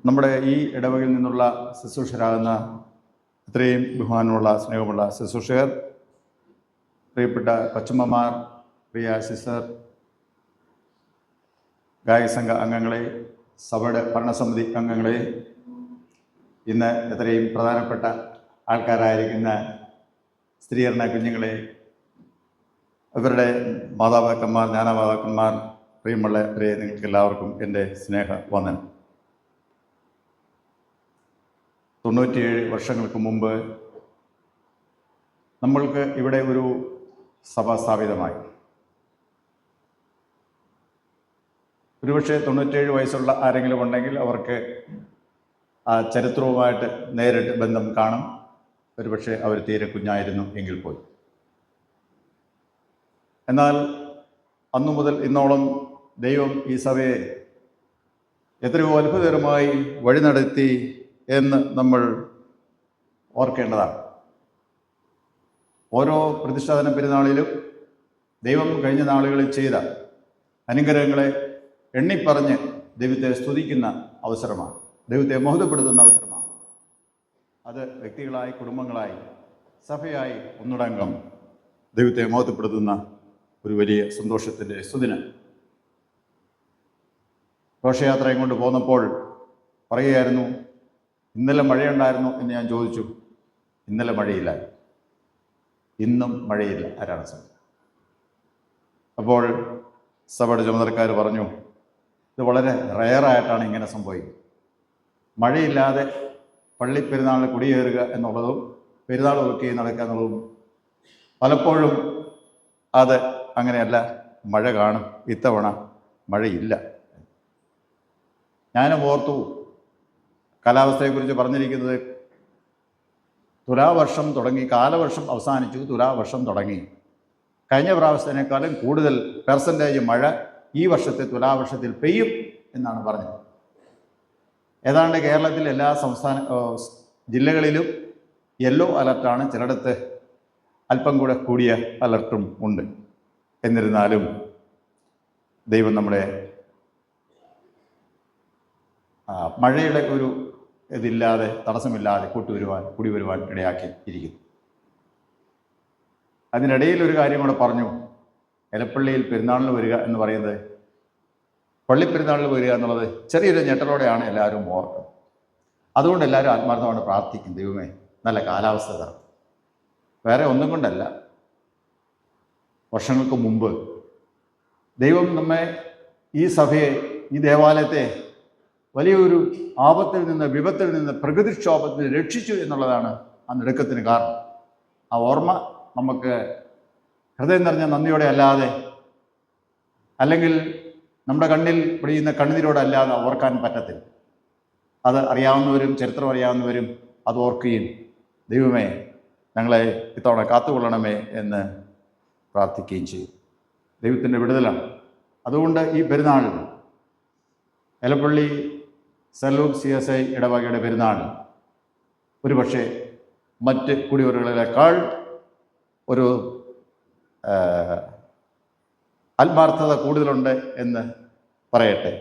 നമ്മുടെ ഈ ഇടവകയിൽ നിന്നുള്ള ശുശ്രൂഷകരാകുന്ന ഇത്രയും ബഹുമാനമുള്ള സ്നേഹമുള്ള ശുശ്രൂഷകർ, പ്രിയപ്പെട്ട കൊച്ചമ്മമാർ, പ്രിയ സിസ്റ്റർ, ഗായകസംഘ അംഗങ്ങളെ, സഭയുടെ ഭരണസമിതി അംഗങ്ങളെ, ഇന്ന് എത്രയും പ്രധാനപ്പെട്ട ആൾക്കാരായിരിക്കുന്ന സ്ത്രീകരണ കുഞ്ഞുങ്ങളെ, ഇവരുടെ മാതാപിതാക്കന്മാർ, ജ്ഞാനമാതാക്കന്മാർ, പ്രിയമുള്ളവരെ, നിങ്ങൾക്ക് എല്ലാവർക്കും എൻ്റെ സ്നേഹവന്ദനം. 97 വർഷങ്ങൾക്ക് മുമ്പ് നമ്മൾക്ക് ഇവിടെ ഒരു സഭ സ്ഥാപിതമായി. ഒരുപക്ഷെ 97 വയസ്സുള്ള ആരെങ്കിലും ഉണ്ടെങ്കിൽ അവർക്ക് ആ ചരിത്രവുമായിട്ട് നേരിട്ട് ബന്ധം കാണും. ഒരുപക്ഷെ അവർ തീരെ കുഞ്ഞായിരുന്നു എങ്കിൽ പോയി. എന്നാൽ അന്നു മുതൽ ഇന്നോളം ദൈവം ഈ സഭയെ എത്രയോ അത്ഭുതകരമായി വഴി നടത്തി എന്ന് നമ്മൾ ഓർക്കേണ്ടതാണ്. ഓരോ പ്രതിഷ്ഠാപന പെരുന്നാളിലും ദൈവം കഴിഞ്ഞ നാളുകളിൽ ചെയ്ത അനുഗ്രഹങ്ങളെ എണ്ണിപ്പറഞ്ഞ് ദൈവത്തെ സ്തുതിക്കുന്ന അവസരമാണ്, ദൈവത്തെ മഹത്വപ്പെടുത്തുന്ന അവസരമാണ്. അത് വ്യക്തികളായി, കുടുംബങ്ങളായി, സഭയായി ഒന്നടങ്കം ദൈവത്തെ മഹത്വപ്പെടുത്തുന്ന ഒരു വലിയ സന്തോഷത്തിൻ്റെ സുദിനം. ഘോഷയാത്രയും കൊണ്ട് പോന്നപ്പോൾ പറയുകയായിരുന്നു, ഇന്നലെ മഴയുണ്ടായിരുന്നു എന്ന് ഞാൻ ചോദിച്ചു. ഇന്നലെ മഴയില്ല, ഇന്നും മഴയില്ല. ആരാണ് സഭ? അപ്പോൾ സഭയുടെ ചുമതലക്കാർ പറഞ്ഞു, ഇത് വളരെ റെയറായിട്ടാണ് ഇങ്ങനെ സംഭവിക്കുന്നത്. മഴയില്ലാതെ പള്ളിപ്പെരുന്നാളിന് കുടിയേറുക എന്നുള്ളതും പെരുന്നാൾ ഒക്കെ നടക്കുക എന്നുള്ളതും പലപ്പോഴും അത് അങ്ങനെയല്ല. മഴ കാണും, ഇത്തവണ മഴയില്ല. ഞാനും ഓർത്തു, കാലാവസ്ഥയെക്കുറിച്ച് പറഞ്ഞിരിക്കുന്നത് തുലാവർഷം തുടങ്ങി, കാലവർഷം അവസാനിച്ചു, തുലാവർഷം തുടങ്ങി. കഴിഞ്ഞ പ്രാവശ്യത്തിനേക്കാളും കൂടുതൽ പെർസെൻറ്റേജ് മഴ ഈ വർഷത്തെ തുലാവർഷത്തിൽ പെയ്യും എന്നാണ് പറഞ്ഞത്. ഏതാണ്ട് കേരളത്തിൽ എല്ലാ ജില്ലകളിലും യെല്ലോ അലർട്ടാണ്, ചിലയിടത്ത് അല്പം കൂടെ കൂടിയ അലർട്ടും ഉണ്ട്. എന്നിരുന്നാലും ദൈവം നമ്മളെ മഴയുടെ ഒരു ഇതില്ലാതെ, തടസ്സമില്ലാതെ കൂടി വരുവാൻ ഇടയാക്കി ഇരിക്കുന്നു. അതിനിടയിൽ ഒരു കാര്യം കൂടെ പറഞ്ഞു. എലപ്പള്ളിയിൽ പെരുന്നാളിന് വരിക എന്ന് പറയുന്നത്, പള്ളിപ്പെരുന്നാളിന് വരിക എന്നുള്ളത് ചെറിയൊരു ഞെട്ടലോടെയാണ് എല്ലാവരും ഓർക്കുന്നത്. അതുകൊണ്ട് എല്ലാവരും ആത്മാർത്ഥമാണ് പ്രാർത്ഥിക്കും, ദൈവമേ നല്ല കാലാവസ്ഥ തരണം. വേറെ ഒന്നും കൊണ്ടല്ല. വർഷങ്ങൾക്ക് മുമ്പ് ദൈവം നമ്മെ, ഈ സഭയെ, ഈ ദേവാലയത്തെ വലിയൊരു ആപത്തിൽ നിന്ന്, വിപത്തിൽ നിന്ന്, പ്രകൃതിക്ഷോഭത്തിൽ രക്ഷിച്ചു എന്നുള്ളതാണ് ആ നെടുക്കത്തിന് കാരണം. ആ ഓർമ്മ നമുക്ക് ഹൃദയം നിറഞ്ഞ നന്ദിയോടെ അല്ലാതെ, അല്ലെങ്കിൽ നമ്മുടെ കണ്ണിൽ പിടിയുന്ന കണ്ണീരോടെ അല്ലാതെ ഓർക്കാൻ പറ്റത്തില്ല. അത് അറിയാവുന്നവരും ചരിത്രം അറിയാവുന്നവരും അത് ഓർക്കുകയും, ദൈവമേ ഞങ്ങളെ ഇത്തവണ കാത്തുകൊള്ളണമേ എന്ന് പ്രാർത്ഥിക്കുകയും ചെയ്യും. ദൈവത്തിൻ്റെ വിടുതലാണ്. അതുകൊണ്ട് ഈ പെരുന്നാൾ, എലപ്പള്ളി സെന്റ് ലൂക്ക് CSI ഇടവകയുടെ പെരുന്നാൾ ഒരുപക്ഷെ മറ്റ് കുടിവരവുകളേക്കാൾ ഒരു ആത്മാർത്ഥത കൂടുതലുണ്ട് എന്ന് പറയട്ടെ.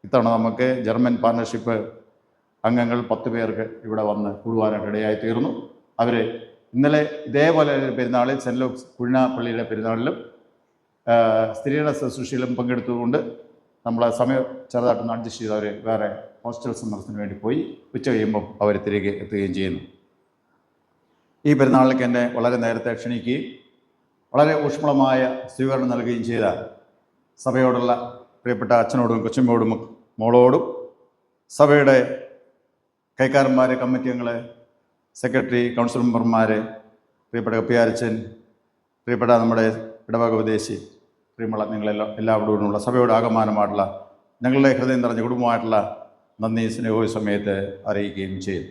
ഇത്തവണ നമുക്ക് ജർമ്മൻ പാർട്ണർഷിപ്പ് അംഗങ്ങൾ 10 പേർക്ക് ഇവിടെ വന്ന് കൂടുവാനായിട്ട് ഇടയായി തീർന്നു. അവർ ഇന്നലെ ഇതേപോലെ ഒരു പെരുന്നാളിൽ, സെന്റ് ലൂക്സ് കുഴിനാപ്പള്ളിയുടെ പെരുന്നാളിലും സ്ത്രീയുടെ ശുശ്രൂഷയിലും പങ്കെടുത്തുകൊണ്ട് നമ്മളെ സമയം ചെറുതായിട്ടൊന്ന് അഡ്ജസ്റ്റ് ചെയ്ത് അവർ വേറെ ഹോസ്റ്റൽ സന്ദർശനത്തിന് വേണ്ടി പോയി. ഉച്ച കഴിയുമ്പം അവർ തിരികെ എത്തുകയും ചെയ്യുന്നു. ഈ പെരുന്നാളിലേക്ക് എന്നെ വളരെ നേരത്തെ ക്ഷണിക്കുകയും വളരെ ഊഷ്മളമായ സ്വീകരണം നൽകുകയും ചെയ്ത സഭയോടുള്ള പ്രിയപ്പെട്ട അച്ഛനോടും കൊച്ചമ്മയോടും മോളോടും, സഭയുടെ കൈക്കാരന്മാർ, കമ്മിറ്റി അംഗങ്ങൾ, സെക്രട്ടറി, കൗൺസിൽ മെമ്പർമാർ, പ്രിയപ്പെട്ട കപ്പിയാരച്ചൻ, പ്രിയപ്പെട്ട നമ്മുടെ ഇടവക ഉപദേശി, പ്രിയമുള്ള നിങ്ങളെല്ലാം എല്ലാവരോടുമുള്ള സഭയോട് ആകമാനമായിട്ടുള്ള ഞങ്ങളുടെ ഹൃദയം നിറഞ്ഞ കുടുംബമായിട്ടുള്ള നന്ദി, സ്നേഹവും സമയത്ത് അറിയിക്കുകയും ചെയ്തു.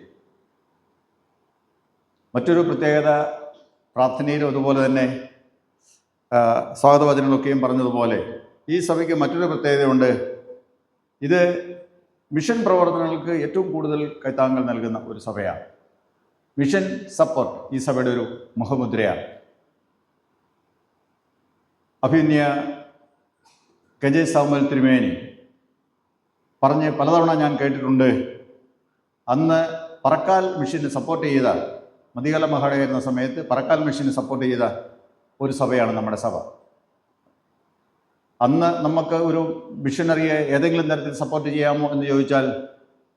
മറ്റൊരു പ്രത്യേകത, പ്രാർത്ഥനയിലും അതുപോലെ തന്നെ സ്വാഗതവചനങ്ങളൊക്കെയും പറഞ്ഞതുപോലെ ഈ സഭയ്ക്ക് മറ്റൊരു പ്രത്യേകതയുണ്ട്. ഇത് മിഷൻ പ്രവർത്തനങ്ങൾക്ക് ഏറ്റവും കൂടുതൽ കൈത്താങ്ങൽ നൽകുന്ന ഒരു സഭയാണ്. മിഷൻ സപ്പോർട്ട് ഈ സഭയുടെ ഒരു മുഖമുദ്രയാണ്. അഭിനയ കെ ജെ സാമുവൽ തിരുമേനി പറഞ്ഞ് പലതവണ ഞാൻ കേട്ടിട്ടുണ്ട്, അന്ന് പറക്കാൽ മിഷന് സപ്പോർട്ട് ചെയ്ത, മതികല മഹാടയായിരുന്ന സമയത്ത് പറക്കാൽ മിഷന് സപ്പോർട്ട് ചെയ്ത ഒരു സഭയാണ് നമ്മുടെ സഭ. അന്ന് നമുക്ക് ഒരു മിഷനറിയെ ഏതെങ്കിലും തരത്തിൽ സപ്പോർട്ട് ചെയ്യാമോ എന്ന് ചോദിച്ചാൽ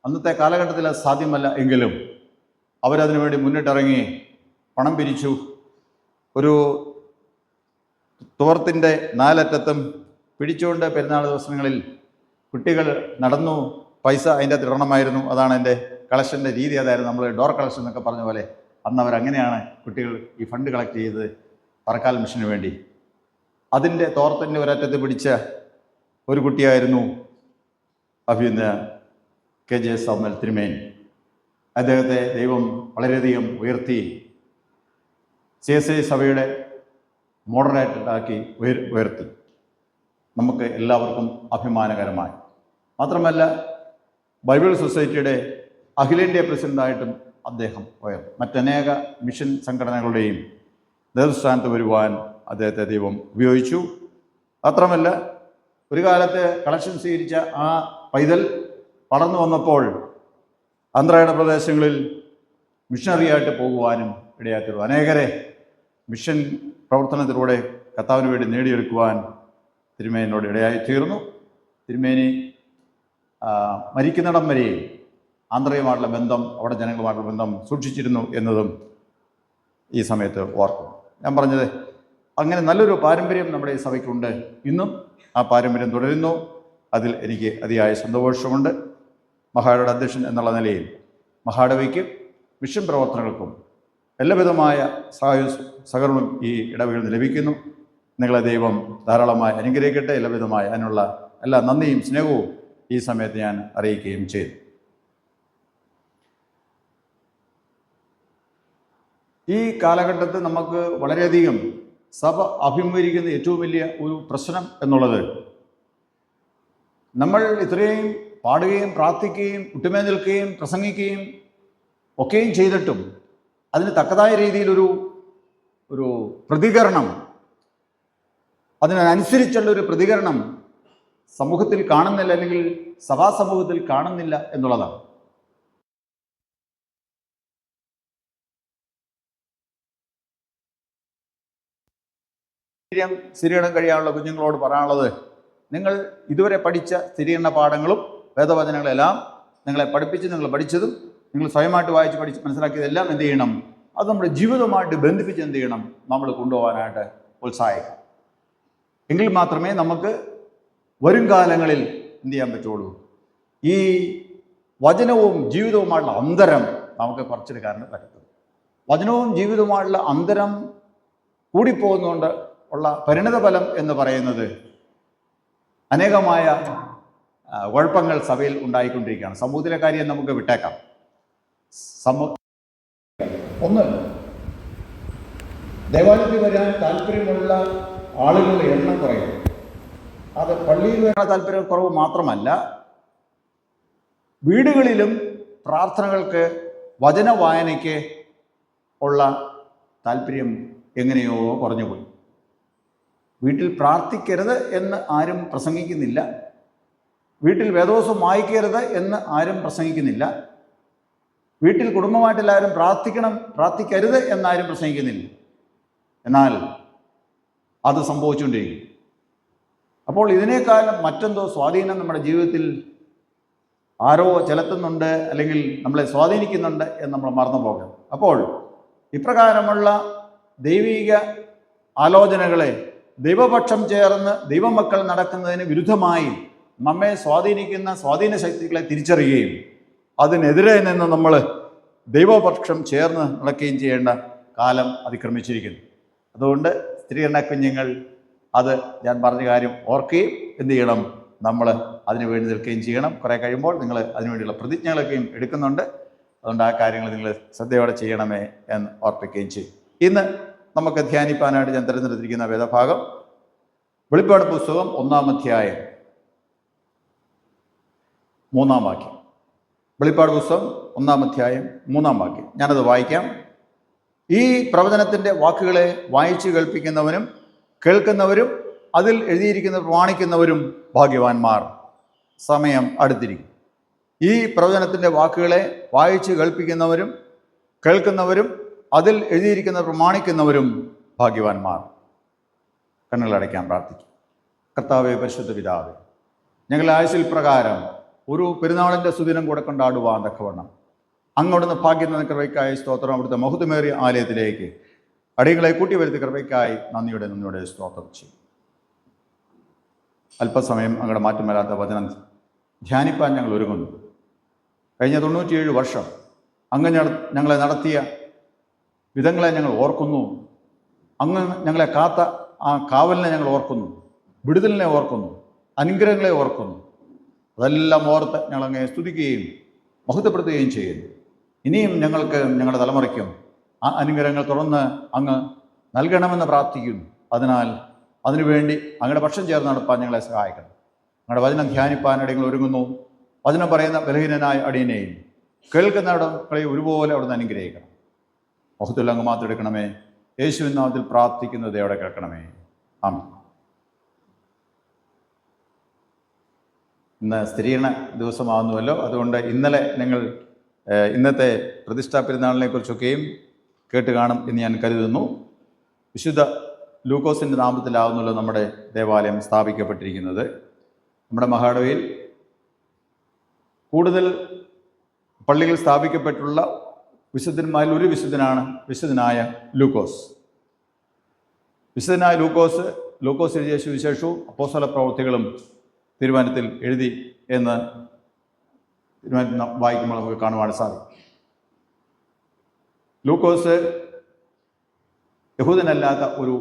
അന്നത്തെ കാലഘട്ടത്തിൽ അത് സാധ്യമല്ല. എങ്കിലും അവരതിനു വേണ്ടി മുന്നിട്ടിറങ്ങി പണം പിരിച്ചു. ഒരു തോർത്തിൻ്റെ 4 അറ്റത്തും പിടിച്ചുകൊണ്ട് പെരുന്നാൾ ദിവസങ്ങളിൽ കുട്ടികൾ നടന്നു. പൈസ അതിൻ്റെ അകത്ത് ഇടണമായിരുന്നു. അതാണ് എൻ്റെ കളക്ഷൻ്റെ രീതി. അതായിരുന്നു നമ്മൾ ഡോർ കളക്ഷൻ എന്നൊക്കെ പറഞ്ഞ പോലെ അന്ന് അവരങ്ങനെയാണ് കുട്ടികൾ ഈ ഫണ്ട് കളക്ട് ചെയ്തത് പറക്കാൽ മിഷന് വേണ്ടി. അതിൻ്റെ തോർത്തിൻ്റെ ഒരറ്റത്ത് പിടിച്ച ഒരു കുട്ടിയായിരുന്നു അഭിനന്ദ KJ സാമുവൽ തിരുമേനി. അദ്ദേഹത്തെ ദൈവം വളരെയധികം ഉയർത്തി CSI സഭയുടെ മോഡറേറ്ററാക്കി ഉയർത്തി. നമുക്ക് എല്ലാവർക്കും അഭിമാനകരമായി. മാത്രമല്ല ബൈബിൾ സൊസൈറ്റിയുടെ അഖിലേന്ത്യാ പ്രസിഡൻ്റായിട്ടും അദ്ദേഹം ഉയർന്നു. മറ്റനേക മിഷൻ സംഘടനകളുടെയും നേതൃസ്ഥാനത്ത് വരുവാൻ അദ്ദേഹത്തെ ദൈവം ഉപയോഗിച്ചു. മാത്രമല്ല ഒരു കാലത്ത് കളക്ഷൻ സ്വീകരിച്ച ആ പൈതൽ വളർന്നു വന്നപ്പോൾ ആന്ധ്രയുടെ പ്രദേശങ്ങളിൽ മിഷണറിയായിട്ട് പോകുവാനും ഇടയായിത്തീർന്നു. അനേകരെ മിഷൻ പ്രവർത്തനത്തിലൂടെ കർത്താവിന് വേണ്ടി നേടിയെടുക്കുവാൻ തിരുമേനിയോട് ഇടയായിത്തീർന്നു. തിരുമേനി മരിക്കുന്നിടം വരെയും ആന്ധ്രയുമായിട്ടുള്ള ബന്ധം, അവിടെ ജനങ്ങളുമായിട്ടുള്ള ബന്ധം സൂക്ഷിച്ചിരുന്നു എന്നതും ഈ സമയത്ത് ഓർക്കും. ഞാൻ പറഞ്ഞത് അങ്ങനെ നല്ലൊരു പാരമ്പര്യം നമ്മുടെ ഈ സഭയ്ക്കുണ്ട്. ഇന്നും ആ പാരമ്പര്യം തുടരുന്നു. അതിൽ എനിക്ക് അതിയായ സന്തോഷമുണ്ട്. മഹാടയുടെ അധ്യക്ഷൻ എന്നുള്ള നിലയിൽ മഹാടവയ്ക്കും മിഷൻ പ്രവർത്തനങ്ങൾക്കും എല്ലാവിധമായ സഹകരണവും ഈ ഇടവകളിൽ നിന്ന് ലഭിക്കുന്നു. നിങ്ങളെ ദൈവം ധാരാളമായി അനുഗ്രഹിക്കട്ടെ. എല്ലാവിധമായ അതിനുള്ള എല്ലാ നന്ദിയും സ്നേഹവും ഈ സമയത്ത് ഞാൻ അറിയിക്കുകയും ചെയ്തു. ഈ കാലഘട്ടത്തിൽ നമുക്ക് വളരെയധികം സഭ അഭിമുഖീകരിക്കുന്ന ഏറ്റവും വലിയ ഒരു പ്രശ്നം എന്നുള്ളത്, നമ്മൾ ഇത്രയും പാടുകയും പ്രാർത്ഥിക്കുകയും കുട്ടുമേ നിൽക്കുകയും പ്രസംഗിക്കുകയും ഒക്കെയും ചെയ്തിട്ടും അതിന് തക്കതായ രീതിയിലൊരു പ്രതികരണം, അതിനനുസരിച്ചുള്ളൊരു പ്രതികരണം സമൂഹത്തിൽ കാണുന്നില്ല, അല്ലെങ്കിൽ സഭാസമൂഹത്തിൽ കാണുന്നില്ല എന്നുള്ളതാണ്. സ്ഥിരീകരണം കഴിയാനുള്ള കുഞ്ഞുങ്ങളോട് പറയാനുള്ളത്, നിങ്ങൾ ഇതുവരെ പഠിച്ച സ്ഥിരീകരണ പാഠങ്ങളും വേദവചനങ്ങളെല്ലാം നിങ്ങളെ പഠിപ്പിച്ച്, നിങ്ങൾ പഠിച്ചതും നിങ്ങൾ സ്വയമായിട്ട് വായിച്ച് പഠിച്ച് മനസ്സിലാക്കിയതെല്ലാം എന്ത് ചെയ്യണം? അത് നമ്മുടെ ജീവിതവുമായിട്ട് ബന്ധിപ്പിച്ച് എന്ത് ചെയ്യണം? നമ്മൾ കൊണ്ടുപോകാനായിട്ട് ഉത്സാഹിക്കണം. എങ്കിൽ മാത്രമേ നമുക്ക് വരും കാലങ്ങളിൽ എന്ത് ചെയ്യാൻ പറ്റുള്ളൂ. ഈ വചനവും ജീവിതവുമായിട്ടുള്ള അന്തരം നമുക്ക് കുറച്ചെടുക്കാനാണ് പറ്റത്തുള്ളൂ. വചനവും ജീവിതവുമായിട്ടുള്ള അന്തരം കൂടിപ്പോകുന്നതുകൊണ്ട് ഉള്ള പരിണിതഫലം എന്ന് പറയുന്നത് അനേകമായ കുഴപ്പങ്ങൾ സഭയിൽ ഉണ്ടായിക്കൊണ്ടിരിക്കുകയാണ്. സമൂഹത്തിലെ കാര്യം നമുക്ക് വിട്ടേക്കാം. ഒന്ന്, ദേവാലയത്തിൽ വരാൻ താല്പര്യമുള്ള ആളുകളുടെ എണ്ണം കുറയും. അത് പള്ളിയിൽ വരാൻ താല്പര്യക്കുറവ് മാത്രമല്ല, വീടുകളിലും പ്രാർത്ഥനകൾക്ക്, വചന വായനയ്ക്ക് ഉള്ള താല്പര്യം എങ്ങനെയോ കുറഞ്ഞുപോയി. വീട്ടിൽ പ്രാർത്ഥിക്കരുത് എന്ന് ആരും പ്രസംഗിക്കുന്നില്ല. വീട്ടിൽ വേദോസം വായിക്കരുത് എന്ന് ആരും പ്രസംഗിക്കുന്നില്ല. വീട്ടിൽ കുടുംബമായിട്ടെല്ലാവരും പ്രാർത്ഥിക്കരുത് എന്നാരും പ്രസംഗിക്കുന്നില്ല. എന്നാൽ അത് സംഭവിച്ചുകൊണ്ടിരിക്കും. അപ്പോൾ ഇതിനേക്കാൾ മറ്റെന്തോ സ്വാധീനം നമ്മുടെ ജീവിതത്തിൽ ആരോ ചെലുത്തുന്നുണ്ട്, അല്ലെങ്കിൽ നമ്മളെ സ്വാധീനിക്കുന്നുണ്ട് എന്ന് നമ്മൾ മറന്നു പോകണം. അപ്പോൾ ഇപ്രകാരമുള്ള ദൈവിക ആലോചനകളെ ദൈവപക്ഷം ചേർന്ന് ദൈവമക്കൾ നടക്കുന്നതിന് വിരുദ്ധമായി നമ്മെ സ്വാധീനിക്കുന്ന സ്വാധീന ശക്തികളെ തിരിച്ചറിയുകയും അതിനെതിരെ നിന്ന് നമ്മൾ ദൈവപക്ഷം ചേർന്ന് നടക്കുകയും ചെയ്യേണ്ട കാലം അതിക്രമിച്ചിരിക്കുന്നു. അതുകൊണ്ട് സ്ഥിരീകരണ കുഞ്ഞുങ്ങൾ അത് ഞാൻ പറഞ്ഞ കാര്യം ഓർക്കുകയും എന്ത് ചെയ്യണം? നമ്മൾ അതിനു വേണ്ടി നിൽക്കുകയും ചെയ്യണം. കുറേ കഴിയുമ്പോൾ നിങ്ങൾ അതിനുവേണ്ടിയുള്ള പ്രതിജ്ഞകളൊക്കെയും എടുക്കുന്നുണ്ട്. അതുകൊണ്ട് ആ കാര്യങ്ങൾ നിങ്ങൾ ശ്രദ്ധയോടെ ചെയ്യണമേ എന്ന് ഓർപ്പിക്കുകയും ചെയ്യും. ഇന്ന് നമുക്ക് ധ്യാനിപ്പാനായിട്ട് ഞാൻ തിരഞ്ഞെടുത്തിരിക്കുന്ന വേദഭാഗം വെളിപ്പാട് പുസ്തകം 1-ാം അധ്യായം 3-ാം വാക്യം. വെളിപ്പാട് പുസ്തകം 1-ാം അധ്യായം 3-ാം വാക്യം. ഞാനത് വായിക്കാം. ഈ പ്രവചനത്തിൻ്റെ വാക്കുകളെ വായിച്ചു കേൾപ്പിക്കുന്നവനും കേൾക്കുന്നവരും അതിൽ എഴുതിയിരിക്കുന്ന പ്രമാണിക്കുന്നവരും ഭാഗ്യവാന്മാർ. സമയം അടുത്തിരിക്കും. ഈ പ്രവചനത്തിൻ്റെ വാക്കുകളെ വായിച്ച് കേൾക്കുന്നവരും അതിൽ എഴുതിയിരിക്കുന്ന പ്രമാണിക്കുന്നവരും ഭാഗ്യവാന്മാർ. കണ്ണുകളടയ്ക്കാൻ പ്രാർത്ഥിക്കും. കർത്താവേ, പരിശുദ്ധ പിതാവേ, ഞങ്ങളുടെ ആയുസ്സിൽ പ്രകാരം ഒരു പെരുന്നാളിൻ്റെ സുദിനം കൂടെ കൊണ്ടാടുവാൻ തക്കവണ്ണം അങ്ങോടുന്ന് ഭാഗ്യം തന്ന കൃപയ്ക്കായി സ്തോത്രം. അവിടുത്തെ മഹത്വമേറിയ ആലയത്തിലേക്ക് അടികളെ കൂട്ടിവരുത്തി കൃപയ്ക്കായി നന്ദിയോടെ സ്തോത്രം ചെയ്യും. അല്പസമയം അങ്ങയുടെ മാറ്റമില്ലാത്ത വചനം ധ്യാനിപ്പാൻ ഞങ്ങൾ ഒരുങ്ങുന്നു. കഴിഞ്ഞ 97 വർഷം അങ്ങ് ഞങ്ങളെ നടത്തിയ വിധങ്ങളെ ഞങ്ങൾ ഓർക്കുന്നു. അങ്ങ് ഞങ്ങളെ കാത്ത ആ കാവലിനെ ഞങ്ങൾ ഓർക്കുന്നു. വിടുതലിനെ ഓർക്കുന്നു. അനുഗ്രഹങ്ങളെ ഓർക്കുന്നു. അതെല്ലാം ഓർത്ത് ഞങ്ങളങ്ങെ സ്തുതിക്കുകയും മഹത്വപ്പെടുത്തുകയും ചെയ്യുന്നു. ഇനിയും ഞങ്ങൾക്ക്, ഞങ്ങളുടെ തലമുറയ്ക്കും ആ അനുഗ്രഹങ്ങൾ തുടർന്ന് അങ്ങ് നൽകണമെന്ന് പ്രാർത്ഥിക്കുന്നു. അതിനാൽ അതിനുവേണ്ടി അങ്ങയുടെ പക്ഷം ചേർന്ന് നടപ്പാൻ ഞങ്ങളെ സഹായിക്കണം. ഞങ്ങളുടെ വചനം ധ്യാനിപ്പാൻ അടിയങ്ങൾ ഒരുങ്ങുന്നു. വചനം പറയുന്ന ബലഹീനനായ അടിയനെയും കേൾക്കുന്നവരെ ഒരുപോലെ അവിടുന്ന് അനുഗ്രഹിക്കണം. മഹത്വം അങ്ങ് മാത്രം എടുക്കണമേ. യേശുവിൻ നാമത്തിൽ പ്രാർത്ഥിക്കുന്നത് അവിടെ കേൾക്കണമേ. ആമേൻ. ഇന്ന് സ്ഥിരീകരണ ദിവസമാകുന്നുവല്ലോ. അതുകൊണ്ട് ഇന്നലെ നിങ്ങൾ ഇന്നത്തെ പ്രതിഷ്ഠാ പെരുന്നാളിനെ കുറിച്ചൊക്കെയും കേട്ട് കാണും എന്ന് ഞാൻ കരുതുന്നു. വിശുദ്ധ ലൂക്കോസിൻ്റെ നാമത്തിലാവുന്നല്ലോ നമ്മുടെ ദേവാലയം സ്ഥാപിക്കപ്പെട്ടിരിക്കുന്നത്. നമ്മുടെ മഹാടവയിൽ കൂടുതൽ പള്ളികൾ സ്ഥാപിക്കപ്പെട്ടുള്ള വിശുദ്ധന്മാരിൽ ഒരു വിശുദ്ധനായ ലൂക്കോസ്. വിശുദ്ധനായ ലൂക്കോസ് എഴുതിയ സുവിശേഷവും അപ്പോസ്തല പ്രവൃത്തികളും തിരുവചനത്തിൽ എഴുതി എന്ന് തിരുവചനം വായിക്കുമ്പോൾ നമുക്ക് കാണുവാൻ സാധിക്കും. ലൂക്കോസ് യഹൂദനല്ലാത്ത ഒരു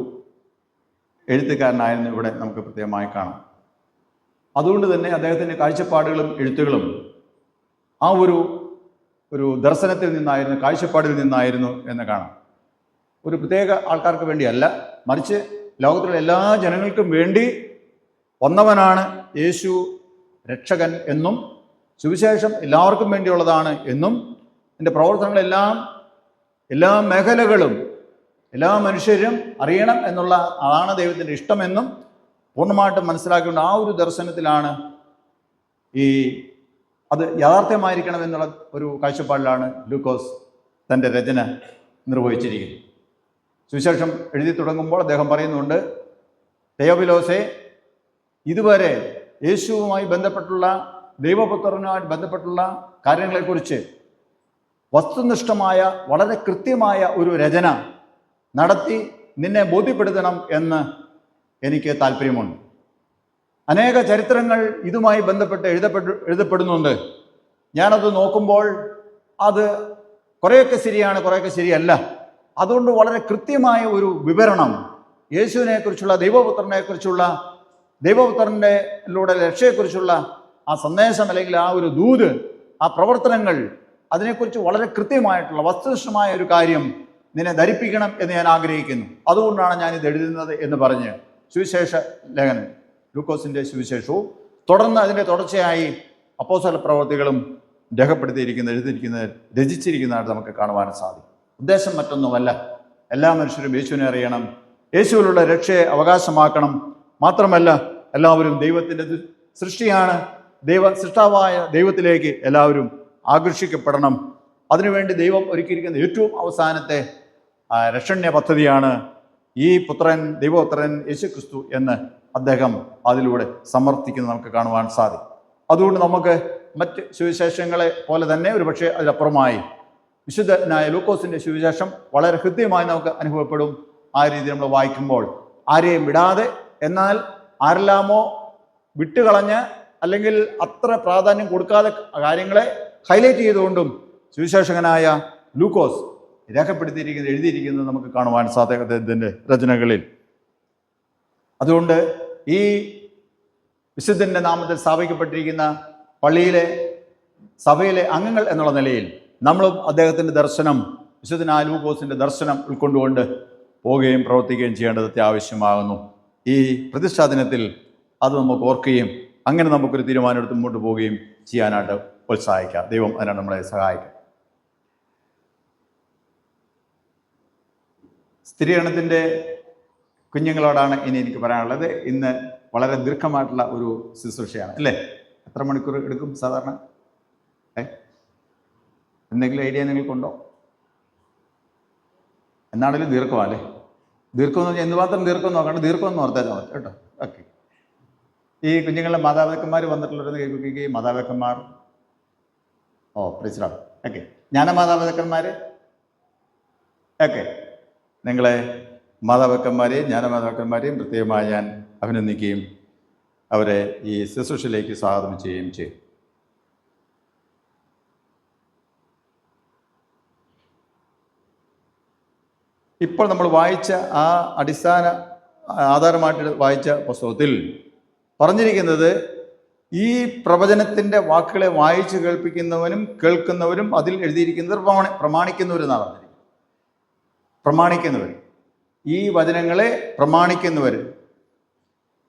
എഴുത്തുകാരനായിരുന്നു ഇവിടെ നമുക്ക് പ്രത്യേകമായി കാണാം. അതുകൊണ്ട് തന്നെ അദ്ദേഹത്തിൻ്റെ കാഴ്ചപ്പാടുകളും എഴുത്തുകളും ആ ഒരു ദർശനത്തിൽ നിന്നായിരുന്നു, കാഴ്ചപ്പാടിൽ നിന്നായിരുന്നു എന്ന് കാണാം. ഒരു പ്രത്യേക ആൾക്കാർക്ക് വേണ്ടിയല്ല, മറിച്ച് ലോകത്തിലുള്ള എല്ലാ ജനങ്ങൾക്കും വേണ്ടി വന്നവനാണ് യേശു രക്ഷകൻ എന്നും സുവിശേഷം എല്ലാവർക്കും വേണ്ടിയുള്ളതാണ് എന്നും എൻ്റെ പ്രവർത്തനങ്ങളെല്ലാം എല്ലാ മേഖലകളും എല്ലാ മനുഷ്യരും അറിയണം എന്നുള്ള അതാണ് ദൈവത്തിൻ്റെ ഇഷ്ടമെന്നും പൂർണ്ണമായിട്ടും മനസ്സിലാക്കിക്കൊണ്ട് ആ ഒരു ദർശനത്തിലാണ് അത് യാഥാർത്ഥ്യമായിരിക്കണം എന്നുള്ള ഒരു കാഴ്ചപ്പാടിലാണ് ലൂക്കോസ് തൻ്റെ രചന നിർവഹിച്ചിരിക്കുന്നത്. സുവിശേഷം എഴുതി തുടങ്ങുമ്പോൾ അദ്ദേഹം പറയുന്നുണ്ട്, തെയോഫിലോസേ, ഇതുവരെ യേശുവുമായി ബന്ധപ്പെട്ടുള്ള ദൈവപുത്രനുമായി ബന്ധപ്പെട്ടുള്ള കാര്യങ്ങളെക്കുറിച്ച് വസ്തുനിഷ്ഠമായ വളരെ കൃത്യമായ ഒരു രചന നടത്തി നിന്നെ ബോധ്യപ്പെടുത്തണം എന്ന് എനിക്ക് താല്പര്യമുണ്ട്. അനേക ചരിത്രങ്ങൾ ഇതുമായി ബന്ധപ്പെട്ട് എഴുതപ്പെടുന്നുണ്ട്. ഞാനത് നോക്കുമ്പോൾ അത് കുറേയൊക്കെ ശരിയാണ്, കുറേയൊക്കെ ശരിയല്ല. അതുകൊണ്ട് വളരെ കൃത്യമായ ഒരു വിവരണം യേശുവിനെക്കുറിച്ചുള്ള, ദൈവപുത്രൻ്റെ രക്ഷയെക്കുറിച്ചുള്ള ആ സന്ദേശം അല്ലെങ്കിൽ ആ ഒരു ദൂത്, ആ പ്രവർത്തനങ്ങൾ, അതിനെക്കുറിച്ച് വളരെ കൃത്യമായിട്ടുള്ള വസ്തുനിഷ്ഠമായ ഒരു കാര്യം നിന്നെ ധരിപ്പിക്കണം എന്ന് ഞാൻ ആഗ്രഹിക്കുന്നു. അതുകൊണ്ടാണ് ഞാനിത് എഴുതുന്നത് എന്ന് പറഞ്ഞ് സുവിശേഷ ലേഖനം ലൂക്കോസിൻ്റെ സുവിശേഷവും തുടർന്ന് അതിൻ്റെ തുടർച്ചയായി അപ്പോസ്തല പ്രവൃത്തികളും രചിച്ചിരിക്കുന്നതായിട്ട് നമുക്ക് കാണുവാൻ സാധിക്കും. ഉദ്ദേശം മറ്റൊന്നുമല്ല, എല്ലാ മനുഷ്യരും യേശുവിനെ അറിയണം, യേശുവിലുള്ള രക്ഷയെ അവകാശമാക്കണം. മാത്രമല്ല എല്ലാവരും ദൈവത്തിൻ്റെ സൃഷ്ടിയാണ്, സൃഷ്ടാവായ ദൈവത്തിലേക്ക് എല്ലാവരും ആകർഷിക്കപ്പെടണം. അതിനുവേണ്ടി ദൈവം ഒരുക്കിയിരിക്കുന്ന ഏറ്റവും അവസാനത്തെ രക്ഷണ്യ പദ്ധതിയാണ് ഈ ദൈവപുത്രൻ യേശുക്രിസ്തു എന്ന് അദ്ദേഹം അതിലൂടെ സമർത്ഥിക്കുന്നത് നമുക്ക് കാണുവാൻ സാധിക്കും. അതുകൊണ്ട് നമുക്ക് മറ്റ് സുവിശേഷങ്ങളെ പോലെ തന്നെ ഒരു പക്ഷേ അതിലപ്പുറമായി വിശുദ്ധനായ ലൂക്കോസിൻ്റെ സുവിശേഷം വളരെ ഹൃദ്യമായി നമുക്ക് അനുഭവപ്പെടും. ആ രീതി നമ്മൾ വായിക്കുമ്പോൾ ആരെയും വിടാതെ, എന്നാൽ ആരെല്ലാമോ വിട്ടുകളഞ്ഞ് അല്ലെങ്കിൽ അത്ര പ്രാധാന്യം കൊടുക്കാതെ കാര്യങ്ങളെ ഹൈലൈറ്റ് ചെയ്തുകൊണ്ടും സുവിശേഷകനായ ലൂക്കോസ് എഴുതിയിരിക്കുന്നത് നമുക്ക് കാണുവാൻ സാധിക്കും അദ്ദേഹത്തിൻ്റെ രചനകളിൽ. അതുകൊണ്ട് ഈ വിശുദ്ധൻ്റെ നാമത്തിൽ സ്ഥാപിക്കപ്പെട്ടിരിക്കുന്ന സഭയിലെ അംഗങ്ങൾ എന്നുള്ള നിലയിൽ നമ്മളും അദ്ദേഹത്തിൻ്റെ ദർശനം, വിശുദ്ധനായ ലൂക്കോസിൻ്റെ ദർശനം ഉൾക്കൊണ്ടുകൊണ്ട് പോവുകയും പ്രവർത്തിക്കുകയും ചെയ്യേണ്ടത് അത്യാവശ്യമാകുന്നു. ഈ പ്രതിഷ്ഠാ ദിനത്തിൽ അത് നമുക്ക് ഓർക്കുകയും അങ്ങനെ നമുക്കൊരു തീരുമാനമെടുത്ത് മുമ്പോട്ട് പോവുകയും ചെയ്യാനായിട്ട് ഉത്സാഹിക്കാം. ദൈവം അതിനാണ് നമ്മളെ സഹായിക്കുക. സ്ഥിരീകരണത്തിൻ്റെ കുഞ്ഞുങ്ങളോടാണ് ഇനി എനിക്ക് പറയാനുള്ളത്. ഇന്ന് വളരെ ദീർഘമായിട്ടുള്ള ഒരു ശുശ്രൂഷയാണ് അല്ലേ? എത്ര മണിക്കൂർ എടുക്കും സാധാരണ? എന്തെങ്കിലും ഐഡിയ നിങ്ങൾക്കുണ്ടോ? എന്നാണെങ്കിലും ദീർഘമല്ലേ? ദീർഘം എന്ന് പറഞ്ഞാൽ എന്തുമാത്രം ദീർഘം നോക്കാണ്ട് ദീർഘം എന്ന് ഓർത്താൽ മതി കേട്ടോ. ഓക്കെ. ഈ കുഞ്ഞുങ്ങളുടെ മാതാപിതാക്കന്മാർ വന്നിട്ടുള്ളവരെന്ന് കേൾപ്പിക്കുകയും മാതാപിതാക്കന്മാർ പ്രശ്നമാണ്. ഓക്കെ. ജ്ഞാനമാതാപിതാക്കന്മാർ ഓക്കെ. നിങ്ങളെ മാതാപിതാക്കന്മാരെയും ജ്ഞാനമാതാപിതാക്കന്മാരെയും പ്രത്യേകമായി ഞാൻ അഭിനന്ദിക്കുകയും അവരെ ഈ ശുശ്രൂഷയിലേക്ക് സ്വാഗതം ചെയ്യുകയും ചെയ്യും. ഇപ്പോൾ നമ്മൾ വായിച്ച ആ അടിസ്ഥാന ആധാരമായിട്ട് വായിച്ച പുസ്തകത്തിൽ പറഞ്ഞിരിക്കുന്നത് ഈ പ്രവചനത്തിൻ്റെ വാക്കുകളെ വായിച്ച് കേൾപ്പിക്കുന്നവനും കേൾക്കുന്നവരും അതിൽ എഴുതിയിരിക്കുന്നത് പ്രമാണിക്കുന്നവരെന്നാണ് പറഞ്ഞിരിക്കുന്നത്. പ്രമാണിക്കുന്നവർ, ഈ വചനങ്ങളെ പ്രമാണിക്കുന്നവർ.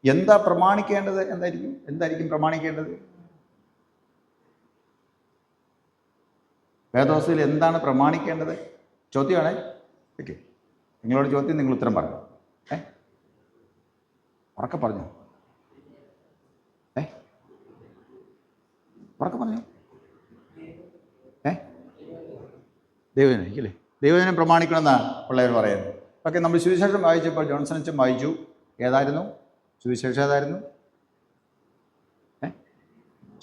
എന്താ പ്രമാണിക്കേണ്ടത്? എന്തായിരിക്കും പ്രമാണിക്കേണ്ടത്? വേദവസ്തുവിൽ എന്താണ് പ്രമാണിക്കേണ്ടത്? ചോദ്യമാണ്. ഓക്കെ. നിങ്ങളോട് ചോദ്യം, നിങ്ങൾ ഉത്തരം പറഞ്ഞു. ഉറക്കെ പറഞ്ഞു. ഉറക്കെ പറഞ്ഞു. ദൈവജനം ദൈവജനം പ്രമാണിക്കണമെന്നാണ് പിള്ളേർ പറയുന്നത്. ഓക്കെ. നമ്മൾ സുവിശേഷം വായിച്ചപ്പോൾ ജോൺസൺ അച്ഛൻ വായിച്ചു. ഏതായിരുന്നു സുവിശേഷം? ഏതായിരുന്നു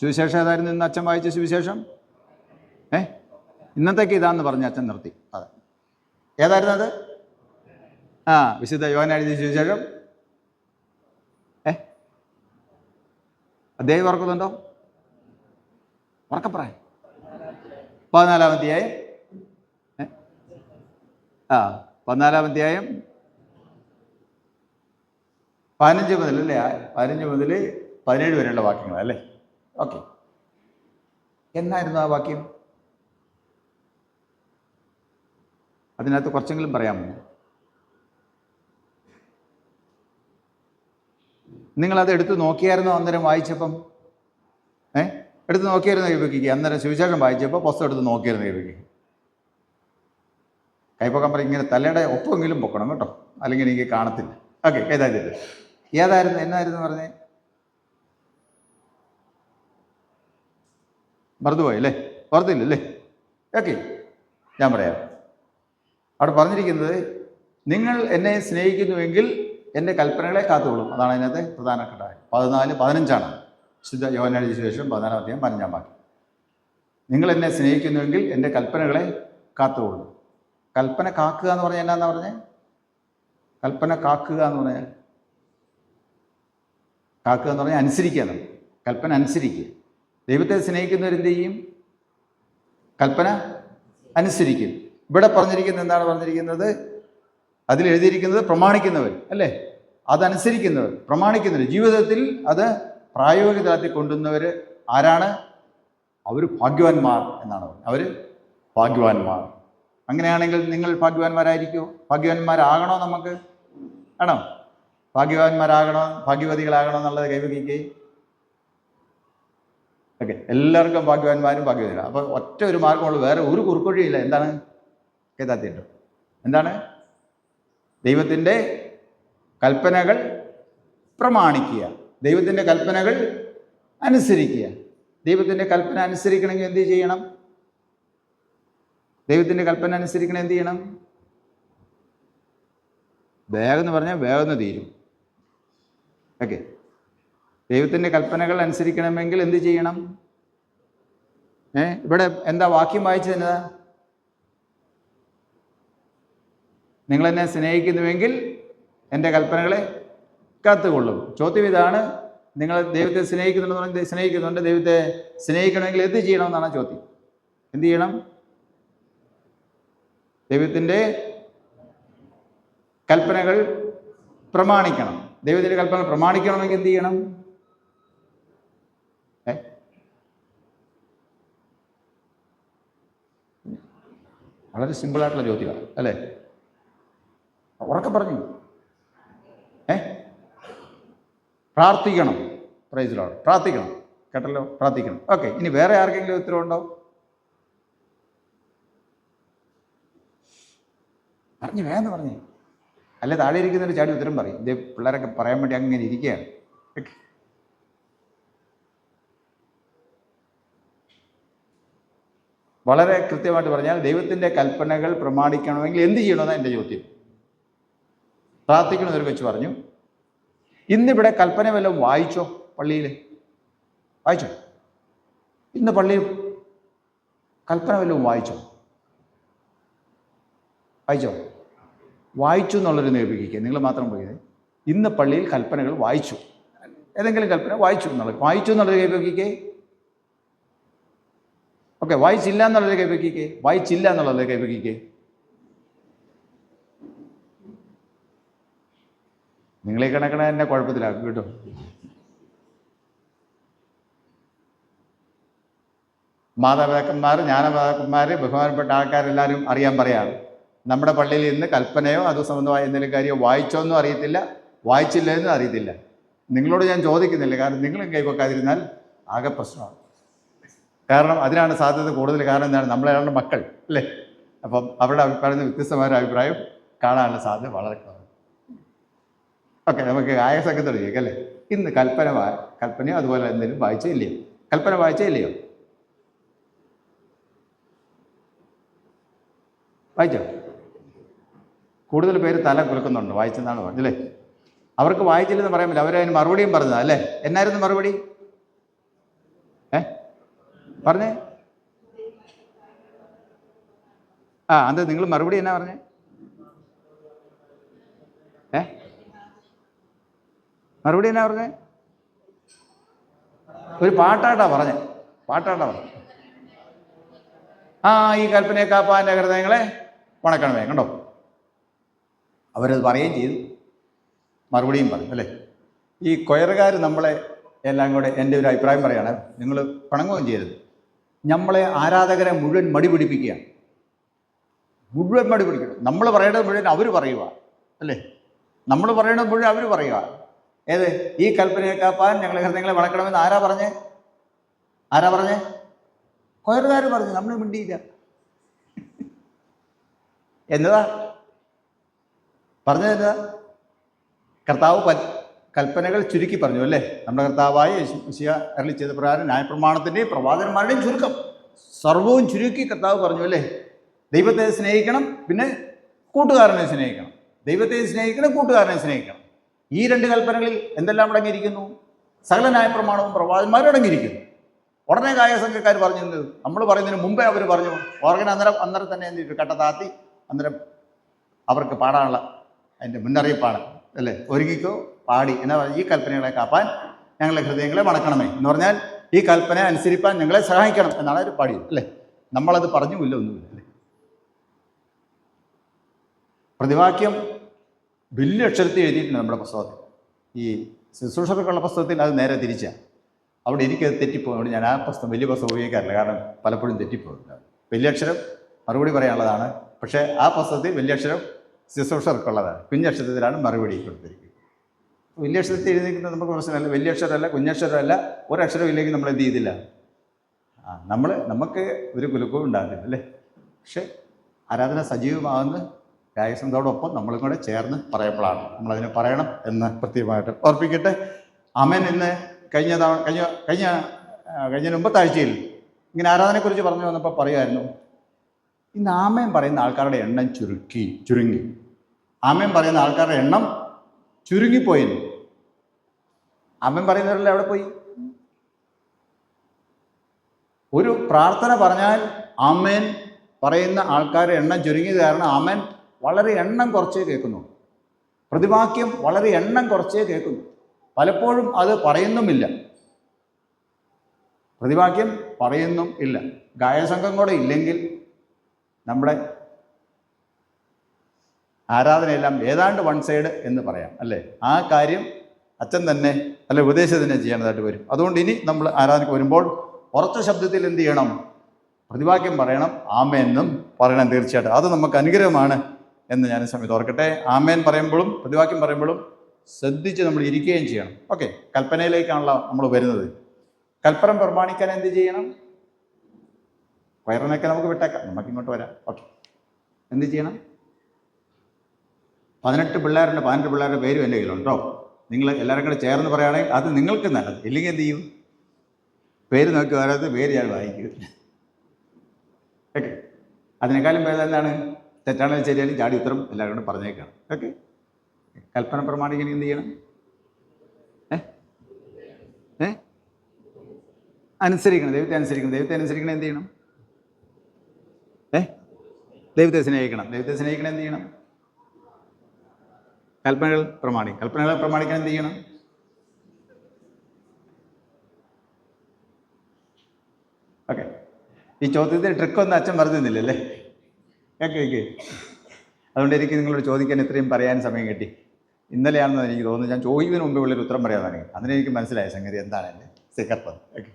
സുവിശേഷം? ഏതായിരുന്നു ഇന്ന് അച്ഛൻ വായിച്ച സുവിശേഷം? ഇന്നത്തേക്ക് ഇതാന്ന് പറഞ്ഞ് അച്ഛൻ നിർത്തി. അതെ, ഏതായിരുന്നു അത്? വിശുദ്ധ യോഹന്നാൻ എഴുതിയ സുവിശേഷം. അദ്ദേഹം ഓർക്കുന്നുണ്ടോ? ഉറക്കപ്പറ. 14-ാം അധ്യായം. 14-ാം അധ്യായം 15 മുതൽ അല്ലേ? 15 മുതൽ 17 വരെയുള്ള വാക്യങ്ങൾ അല്ലേ? ഓക്കെ. എന്നായിരുന്നു ആ വാക്യം? അതിനകത്ത് കുറച്ചെങ്കിലും പറയാമോ? നിങ്ങളത് എടുത്ത് നോക്കിയായിരുന്നോ അന്നേരം വായിച്ചപ്പം? എടുത്ത് നോക്കിയായിരുന്നു കൈവയ്ക്കുക? അന്നേരം സുവിശേഷം വായിച്ചപ്പോൾ പുസ്തകം എടുത്ത് നോക്കിയായിരുന്നു കൈവയ്ക്കുക? കൈപ്പൊക്കാൻ പറയും, ഇങ്ങനെ തലയുടെ ഒപ്പമെങ്കിലും പൊക്കണം കേട്ടോ, അല്ലെങ്കിൽ എനിക്ക് കാണത്തില്ല. ഓക്കെ. ഏതായിരുന്നു എന്നായിരുന്നു പറഞ്ഞേ? മറന്നുപോയല്ലേ? ഓർത്തില്ലല്ലേ? ഓക്കെ, ഞാൻ പറയാം. അവിടെ പറഞ്ഞിരിക്കുന്നത്, നിങ്ങൾ എന്നെ സ്നേഹിക്കുന്നുവെങ്കിൽ എൻ്റെ കൽപ്പനകളെ കാത്തുകൊള്ളും. അതാണ് അതിനകത്ത് പ്രധാനപ്പെട്ട കാര്യം. 14-15 ശുദ്ധ യോഹന്നാൻ എഴുതിയ സുവിശേഷം 14-ാം അധ്യായം 15-ാം വാക്യം. നിങ്ങൾ എന്നെ സ്നേഹിക്കുന്നുവെങ്കിൽ എൻ്റെ കൽപ്പനകളെ കാത്തുകൊള്ളും. കൽപ്പന കാക്കുക എന്ന് പറഞ്ഞാൽ എന്നാന്ന് പറഞ്ഞേ? കൽപ്പന കാക്കുക എന്ന് പറഞ്ഞാൽ, കാക്കുക എന്ന് പറഞ്ഞാൽ അനുസരിക്കുക എന്നാണ്. കൽപ്പന അനുസരിക്കുക. ദൈവത്തെ സ്നേഹിക്കുന്നവരെന്ത് ചെയ്യും? കൽപ്പന അനുസരിക്കും. ഇവിടെ പറഞ്ഞിരിക്കുന്നത് എന്താണ് പറഞ്ഞിരിക്കുന്നത്? അതിലെഴുതിയിരിക്കുന്നത് പ്രമാണിക്കുന്നവർ അല്ലേ? അതനുസരിക്കുന്നവർ, പ്രമാണിക്കുന്നവർ, ജീവിതത്തിൽ അത് പ്രായോഗിക തലത്തിൽ കൊണ്ടുവന്നവർ ആരാണ്? അവർ ഭാഗ്യവാന്മാർ എന്നാണ് പറഞ്ഞത്. അവർ ഭാഗ്യവാന്മാർ. അങ്ങനെയാണെങ്കിൽ നിങ്ങൾ ഭാഗ്യവാന്മാരായിരിക്കുമോ? ഭാഗ്യവാന്മാരാകണോ? നമുക്ക് ആണോ? ഭാഗ്യവാന്മാരാകണോ, ഭാഗ്യവതികളാകണോ എന്നുള്ളത് കൈവയ്ക്കുകയെ. ഓക്കെ. എല്ലാവർക്കും ഭാഗ്യവാന്മാരും ഭാഗ്യവതികളാണ്. അപ്പോൾ ഒറ്റ ഒരു മാർഗമുള്ളൂ, വേറെ ഒരു കുറുക്കൊഴിയില്ല. എന്താണ്? കേതാത്തിയുണ്ട്. എന്താണ്? ദൈവത്തിൻ്റെ കൽപ്പനകൾ പ്രമാണിക്കുക, ദൈവത്തിൻ്റെ കൽപ്പനകൾ അനുസരിക്കുക. ദൈവത്തിൻ്റെ കൽപ്പന അനുസരിക്കണമെങ്കിൽ എന്ത് ചെയ്യണം? ദൈവത്തിൻ്റെ കൽപ്പന അനുസരിക്കണം എന്ത് ചെയ്യണം? വേഗം എന്ന് പറഞ്ഞാൽ വേഗം തീരും. ഓക്കെ. ദൈവത്തിൻ്റെ കൽപ്പനകൾ അനുസരിക്കണമെങ്കിൽ എന്ത് ചെയ്യണം? ഇവിടെ എന്താ വാക്യം വായിച്ചത്? എന്നതാ? നിങ്ങളെന്നെ സ്നേഹിക്കുന്നുവെങ്കിൽ എൻ്റെ കൽപ്പനകളെ കാത്തുകൊള്ളും. ചോദ്യം ഇതാണ്, നിങ്ങൾ ദൈവത്തെ സ്നേഹിക്കുന്നുണ്ടെന്ന് പറഞ്ഞാൽ സ്നേഹിക്കുന്നുണ്ട്. ദൈവത്തെ സ്നേഹിക്കണമെങ്കിൽ എന്ത് ചെയ്യണമെന്നാണ് ചോദ്യം. എന്ത് ചെയ്യണം? ദൈവത്തിൻ്റെ കൽപ്പനകൾ പ്രമാണിക്കണം. ദൈവത്തിൻ്റെ കൽപ്പനകൾ പ്രമാണിക്കണമെങ്കിൽ എന്ത് ചെയ്യണം? വളരെ സിമ്പിളായിട്ടുള്ള ചോദ്യമാണ് അല്ലേ? ഉറക്കെ പറഞ്ഞു. പ്രാർത്ഥിക്കണം. Praise Lord. പ്രാർത്ഥിക്കണം. കേട്ടല്ലോ? പ്രാർത്ഥിക്കണം. ഓക്കെ. ഇനി വേറെ ആർക്കെങ്കിലും ഉത്തരവുണ്ടോ? പറഞ്ഞു, വേഗം പറഞ്ഞേ. അല്ലെ താഴെ ഇരിക്കുന്നൊരു ചാടി ഉത്തരം പറയും. ഇതേ പിള്ളേരൊക്കെ പറയാൻ വേണ്ടി അങ്ങനെ ഇരിക്കുകയാണ്. വളരെ കൃത്യമായിട്ട് പറഞ്ഞാൽ ദൈവത്തിൻ്റെ കൽപ്പനകൾ പ്രമാണിക്കണമെങ്കിൽ എന്ത് ചെയ്യണമെന്നാണ് എൻ്റെ ചോദ്യം. പ്രാർത്ഥിക്കണമെന്നൊരു വെച്ച് പറഞ്ഞു. ഇന്നിവിടെ കൽപ്പന വല്ലതും വായിച്ചോ? പള്ളിയിൽ വായിച്ചോ? ഇന്ന് പള്ളിയിൽ കൽപ്പന വല്ലതും വായിച്ചോ? വായിച്ചു എന്നുള്ളൊരു നേർപ്പിക്കുക. നിങ്ങൾ മാത്രം പോയത് ഇന്ന് പള്ളിയിൽ കൽപ്പനകൾ വായിച്ചു, ഏതെങ്കിലും കൽപ്പന വായിച്ചു എന്നുള്ളൊരു കൈവയ്ക്കേ. ഓക്കെ, വായിച്ചില്ല എന്നുള്ളൊരു കൈവയ്ക്കേ. വായിച്ചില്ല എന്നുള്ളത് കൈവയ്ക്കേ. നിങ്ങളീ കണക്കണ എന്നെ കുഴപ്പത്തിലാക്കും കേട്ടോ. മാതാപിതാക്കന്മാർ, ജ്ഞാനമാതാക്കന്മാർ, ബഹുമാനപ്പെട്ട ആൾക്കാരെല്ലാവരും അറിയാൻ പറയാണ്, നമ്മുടെ പള്ളിയിൽ ഇന്ന് കൽപ്പനയോ അത് സംബന്ധമായ എന്തെങ്കിലും കാര്യമോ വായിച്ചോന്നും അറിയത്തില്ല, വായിച്ചില്ല എന്നും അറിയത്തില്ല. നിങ്ങളോട് ഞാൻ ചോദിക്കുന്നില്ല, കാരണം നിങ്ങളും കൈവെക്കാതിരുന്നാൽ ആകെ പ്രശ്നമാണ്. കാരണം അതിനാണ് സാധ്യത കൂടുതൽ. കാരണം എന്താണ്? നമ്മളെ മക്കൾ അല്ലേ? അപ്പം അവരുടെ അഭിപ്രായം വ്യത്യസ്തമായ അഭിപ്രായം കാണാനുള്ള സാധ്യത വളരെ കുറവാണ്. ഓക്കെ, നമുക്ക് ആയസംഘത്തോട് ചോദിക്കാം അല്ലേ? ഇന്ന് കൽപ്പനയോ അതുപോലെ എന്തെങ്കിലും വായിച്ചോ ഇല്ലയോ? കൽപ്പന വായിച്ചോ ഇല്ലയോ? വായിച്ചോ? കൂടുതൽ പേര് തല കുലുക്കുന്നുണ്ട്, വായിച്ചെന്നാണ് പറഞ്ഞല്ലേ. അവർക്ക് വായിച്ചില്ലെന്ന് പറയാൻ പറ്റില്ല, അവരതിന് മറുപടിയും പറഞ്ഞതാ അല്ലേ? എന്നായിരുന്നു മറുപടി? പറഞ്ഞേ. അത് നിങ്ങൾ മറുപടി എന്നാ പറഞ്ഞേ? മറുപടി എന്നാ പറഞ്ഞേ? ഒരു പാട്ടാട്ടാ പറഞ്ഞേ. ഈ കൽപ്പനയെ കാപ്പാൻ്റെ ഹൃദയങ്ങളെ ഉണക്കണമേ. കണ്ടോ, അവരത് പറയുകയും ചെയ്തു, മറുപടിയും പറഞ്ഞു അല്ലേ. ഈ കൊയറുകാർ നമ്മളെ എല്ലാം കൂടെ, എൻ്റെ ഒരു അഭിപ്രായം പറയുകയാണ്, നിങ്ങൾ പിണങ്ങുകയും ചെയ്യരുത്. നമ്മളെ ആരാധകരെ മുഴുവൻ മടി പിടിപ്പിക്കുകയാണ്. നമ്മൾ പറയേണ്ടത് മുഴുവൻ അവർ പറയുക അല്ലേ? നമ്മൾ പറയേണ്ടത് മുഴുവൻ അവർ പറയുക. ഏത്? ഈ കൽപ്പനയെ കാപ്പാൻ ഞങ്ങളെ ഹൃദയങ്ങളെ വളക്കണമെന്ന് ആരാ പറഞ്ഞേ? കൊയറുകാർ പറഞ്ഞു, നമ്മൾ മിണ്ടിയില്ല. എന്നതാ പറഞ്ഞത്? കർത്താവ് കൽപ്പനകൾ ചുരുക്കി പറഞ്ഞു അല്ലേ? നമ്മുടെ കർത്താവായ യേശുമിശിഹ അരുളി ചെയ്ത പ്രകാരം ന്യായപ്രമാണത്തിൻ്റെയും പ്രവാചകന്മാരുടെയും ചുരുക്കം സർവവും ചുരുക്കി കർത്താവ് പറഞ്ഞു അല്ലേ? ദൈവത്തെ സ്നേഹിക്കണം, പിന്നെ കൂട്ടുകാരനെ സ്നേഹിക്കണം. ദൈവത്തെ സ്നേഹിക്കണം, കൂട്ടുകാരനെ സ്നേഹിക്കണം. ഈ രണ്ട് കൽപ്പനകളിൽ എന്തെല്ലാം അടങ്ങിയിരിക്കുന്നു? സകല ന്യായപ്രമാണവും പ്രവാചകന്മാരും അടങ്ങിയിരിക്കുന്നു. ഉടനെ കായസംഘക്കാർ പറഞ്ഞു, നമ്മൾ പറയുന്നതിന് മുമ്പേ അവർ പറഞ്ഞു. ഓർഗൻ അന്നേരം തന്നെ എന്ത് ചെയ്തു? കട്ടത്താത്തി അന്നേരം അവർക്ക് പാടാനുള്ള അതിൻ്റെ മുന്നറിയിപ്പാണ് അല്ലേ? ഒരുങ്ങിക്കോ, പാടി എന്നാ പറഞ്ഞാൽ, ഈ കൽപ്പനകളെ കാപ്പാൻ ഞങ്ങളെ ഹൃദയങ്ങളെ മണക്കണമേ എന്ന് പറഞ്ഞാൽ ഈ കൽപ്പന അനുസരിപ്പാൻ ഞങ്ങളെ സഹായിക്കണം എന്നാണ് അവർ പാടിയത് അല്ലേ? നമ്മളത് പറഞ്ഞുമില്ല, ഒന്നുമില്ല അല്ലേ? പ്രതിവാക്യം വലിയ അക്ഷരത്തിൽ എഴുതിയിട്ടുണ്ട് നമ്മുടെ പുസ്തകത്തിൽ. ഈ ശുശ്രൂഷകർക്കുള്ള പുസ്തകത്തിൽ അത് നേരെ തിരിച്ചാണ്. അവിടെ എനിക്കത് തെറ്റിപ്പോകുന്നത് ഞാൻ ആ പുസ്തകം വലിയ പുസ്തകം ഉപയോഗിക്കാറില്ല, കാരണം പലപ്പോഴും തെറ്റിപ്പോകുന്നില്ല. വലിയ അക്ഷരം മറുപടി പറയാനുള്ളതാണ്, പക്ഷേ ആ പുസ്തകത്തിൽ വലിയ അക്ഷരം ശുശ്രൂഷകർക്കുള്ളതാണ്, കുഞ്ഞക്ഷരത്തിലാണ് മറുപടി കൊടുത്തിരിക്കുന്നത്. വലിയ അക്ഷരത്തിൽ എഴുതിയിരിക്കുന്നത് നമുക്ക് പ്രശ്നമല്ല. വലിയ അക്ഷരമല്ല, കുഞ്ഞക്ഷരമല്ല, ഒരക്ഷരം ഇല്ലെങ്കിൽ നമ്മൾ എന്ത് ചെയ്തില്ല? നമുക്ക് ഒരു കുലുക്കവും ഉണ്ടാകില്ല അല്ലേ? പക്ഷേ ആരാധന സജീവമാകുന്ന ഗായകസംഘത്തോടൊപ്പം നമ്മളും കൂടെ ചേർന്ന് പറയപ്പോഴാണ് നമ്മളതിനെ പറയണം എന്ന് പ്രത്യേകമായിട്ട് ഓർപ്പിക്കട്ടെ. ആമേൻ. ഇന്ന് കഴിഞ്ഞ മുമ്പത്താഴ്ചയിൽ ഇങ്ങനെ ആരാധനയെക്കുറിച്ച് പറഞ്ഞു വന്നപ്പോൾ പറയുമായിരുന്നു, ഇന്ന് ആമേൻ പറയുന്ന ആൾക്കാരുടെ എണ്ണം ചുരുങ്ങി. ആമേൻ പറയുന്ന ആൾക്കാരുടെ എണ്ണം ചുരുങ്ങിപ്പോയിരുന്നു. ആമേൻ പറയുന്നവരെല്ലാം എവിടെ പോയി? ഒരു പ്രാർത്ഥന പറഞ്ഞാൽ ആമേൻ പറയുന്ന ആൾക്കാരുടെ എണ്ണം ചുരുങ്ങിയത് കാരണം ആമേൻ വളരെ എണ്ണം കുറച്ചേ കേൾക്കുന്നു. പ്രതിവാക്യം വളരെ എണ്ണം കുറച്ചേ കേൾക്കുന്നു. പലപ്പോഴും അത് പറയുന്നുമില്ല. പ്രതിവാക്യം പറയുന്നും ഇല്ല. ഗായകസംഘം കൂടെ ഇല്ലെങ്കിൽ നമ്മുടെ ആരാധനയെല്ലാം ഏതാണ്ട് വൺ സൈഡ് എന്ന് പറയാം അല്ലേ? ആ കാര്യം അച്ഛൻ തന്നെ അല്ലെ ഉപദേശം തന്നെ ചെയ്യേണ്ടതായിട്ട് വരും. അതുകൊണ്ട് ഇനി നമ്മൾ ആരാധനയ്ക്ക് വരുമ്പോൾ ഉറച്ച ശബ്ദത്തിൽ എന്ത് ചെയ്യണം? പ്രതിവാക്യം പറയണം, ആമേനും പറയണം. തീർച്ചയായിട്ടും അത് നമുക്ക് അനുഗ്രഹമാണ് എന്ന് ഞാൻ സമയത്ത് ഓർക്കട്ടെ. ആമേൻ പറയുമ്പോഴും പ്രതിവാക്യം പറയുമ്പോഴും ശ്രദ്ധിച്ച് നമ്മൾ ഇരിക്കുകയും ചെയ്യണം. ഓക്കെ, കൽപ്പനയിലേക്കാണല്ലോ നമ്മൾ വരുന്നത്. കൽപ്പന പ്രമാണിക്കാൻ എന്ത് ചെയ്യണം? വയറിനൊക്കെ നമുക്ക് വിട്ടേക്കാം, നമുക്കിങ്ങോട്ട് വരാം. ഓക്കെ, എന്ത് ചെയ്യണം? 18 പിള്ളേരുടെ പേരും എൻ്റെ കയ്യിലുണ്ടോ? നിങ്ങൾ എല്ലാവരും കൂടെ ചേർന്ന് പറയുകയാണെങ്കിൽ അത് നിങ്ങൾക്ക് നല്ലത്. ഇല്ലെങ്കിൽ എന്ത് ചെയ്യും? പേര് നോക്കി വരാത്ത പേര് ഞാൻ വായിക്കും. ഓക്കെ. അതിനേക്കാളും ഭേദം എന്താണ്? തെറ്റാണെങ്കിലും ശരിയാലും ചാടി ഉത്തരം എല്ലാവരും കൂടെ പറഞ്ഞേക്കാണ്. ഓക്കെ. കൽപ്പന പ്രമാണിക്കാൻ എന്ത് ചെയ്യണം? അനുസരിക്കണം. ദൈവത്തെ അനുസരിക്കണം. ദൈവത്തെ അനുസരിക്കണം എന്ത് ചെയ്യണം? ദൈവത്തെ സ്നേഹിക്കണം. ദൈവത്തെ സ്നേഹിക്കണം എന്ത് ചെയ്യണം? കൽപ്പനകൾ പ്രമാണിക്കണം. കൽപ്പനകളെ പ്രമാണിക്കാൻ എന്ത് ചെയ്യണം? ഓക്കെ. ഈ ചോദ്യത്തിൽ ട്രിക്കൊന്നും അച്ഛൻ പറഞ്ഞിരുന്നില്ലല്ലേ? Okay okay. അതുകൊണ്ട് എനിക്ക് നിങ്ങളോട് ചോദിക്കാൻ ഇത്രയും പറയാൻ സമയം കിട്ടി. ഇന്നലെയാണെന്ന് എനിക്ക് തോന്നുന്നു. ഞാൻ ചോദിക്കുന്നതിന് മുമ്പേ ഉള്ളൊരു ഉത്തരം പറയാൻ തുടങ്ങി. അതിനെനിക്ക് മനസ്സിലായ സംഗതി എന്താണ് എൻ്റെ സിക്കർപ്പം. ഓക്കെ.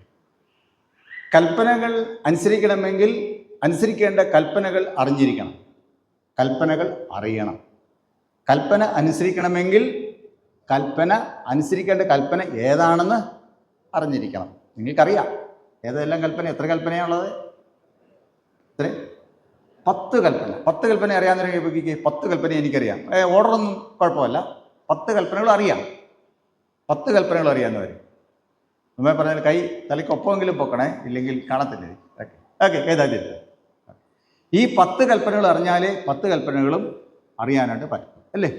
കൽപ്പനകൾ അനുസരിക്കണമെങ്കിൽ അനുസരിക്കേണ്ട കൽപ്പനകൾ അറിഞ്ഞിരിക്കണം. കൽപ്പനകൾ അറിയണം. കൽപ്പന അനുസരിക്കണമെങ്കിൽ അനുസരിക്കേണ്ട കൽപ്പന ഏതാണെന്ന് അറിഞ്ഞിരിക്കണം. നിങ്ങൾക്കറിയാം ഏതെല്ലാം കൽപ്പന. എത്ര കൽപ്പനയാണുള്ളത്? എത്ര? 10 കൽപ്പന. 10 കൽപ്പന അറിയാവുന്നവരെ 10 കൽപ്പന എനിക്കറിയാം. ഓർഡറൊന്നും കുഴപ്പമില്ല. 10 കൽപ്പനകൾ അറിയാം. 10 കൽപ്പനകൾ അറിയാവുന്നവർ മുമ്പേ പറഞ്ഞാൽ കൈ തലയ്ക്കൊപ്പമെങ്കിലും പൊക്കണേ, ഇല്ലെങ്കിൽ കാണത്തില്ല. Okay okay. ഏതായാലും ഈ 10 കൽപ്പനകൾ അറിഞ്ഞാലേ 10 കൽപ്പനകളും അറിയാനായിട്ട് പറ്റും അല്ലേ?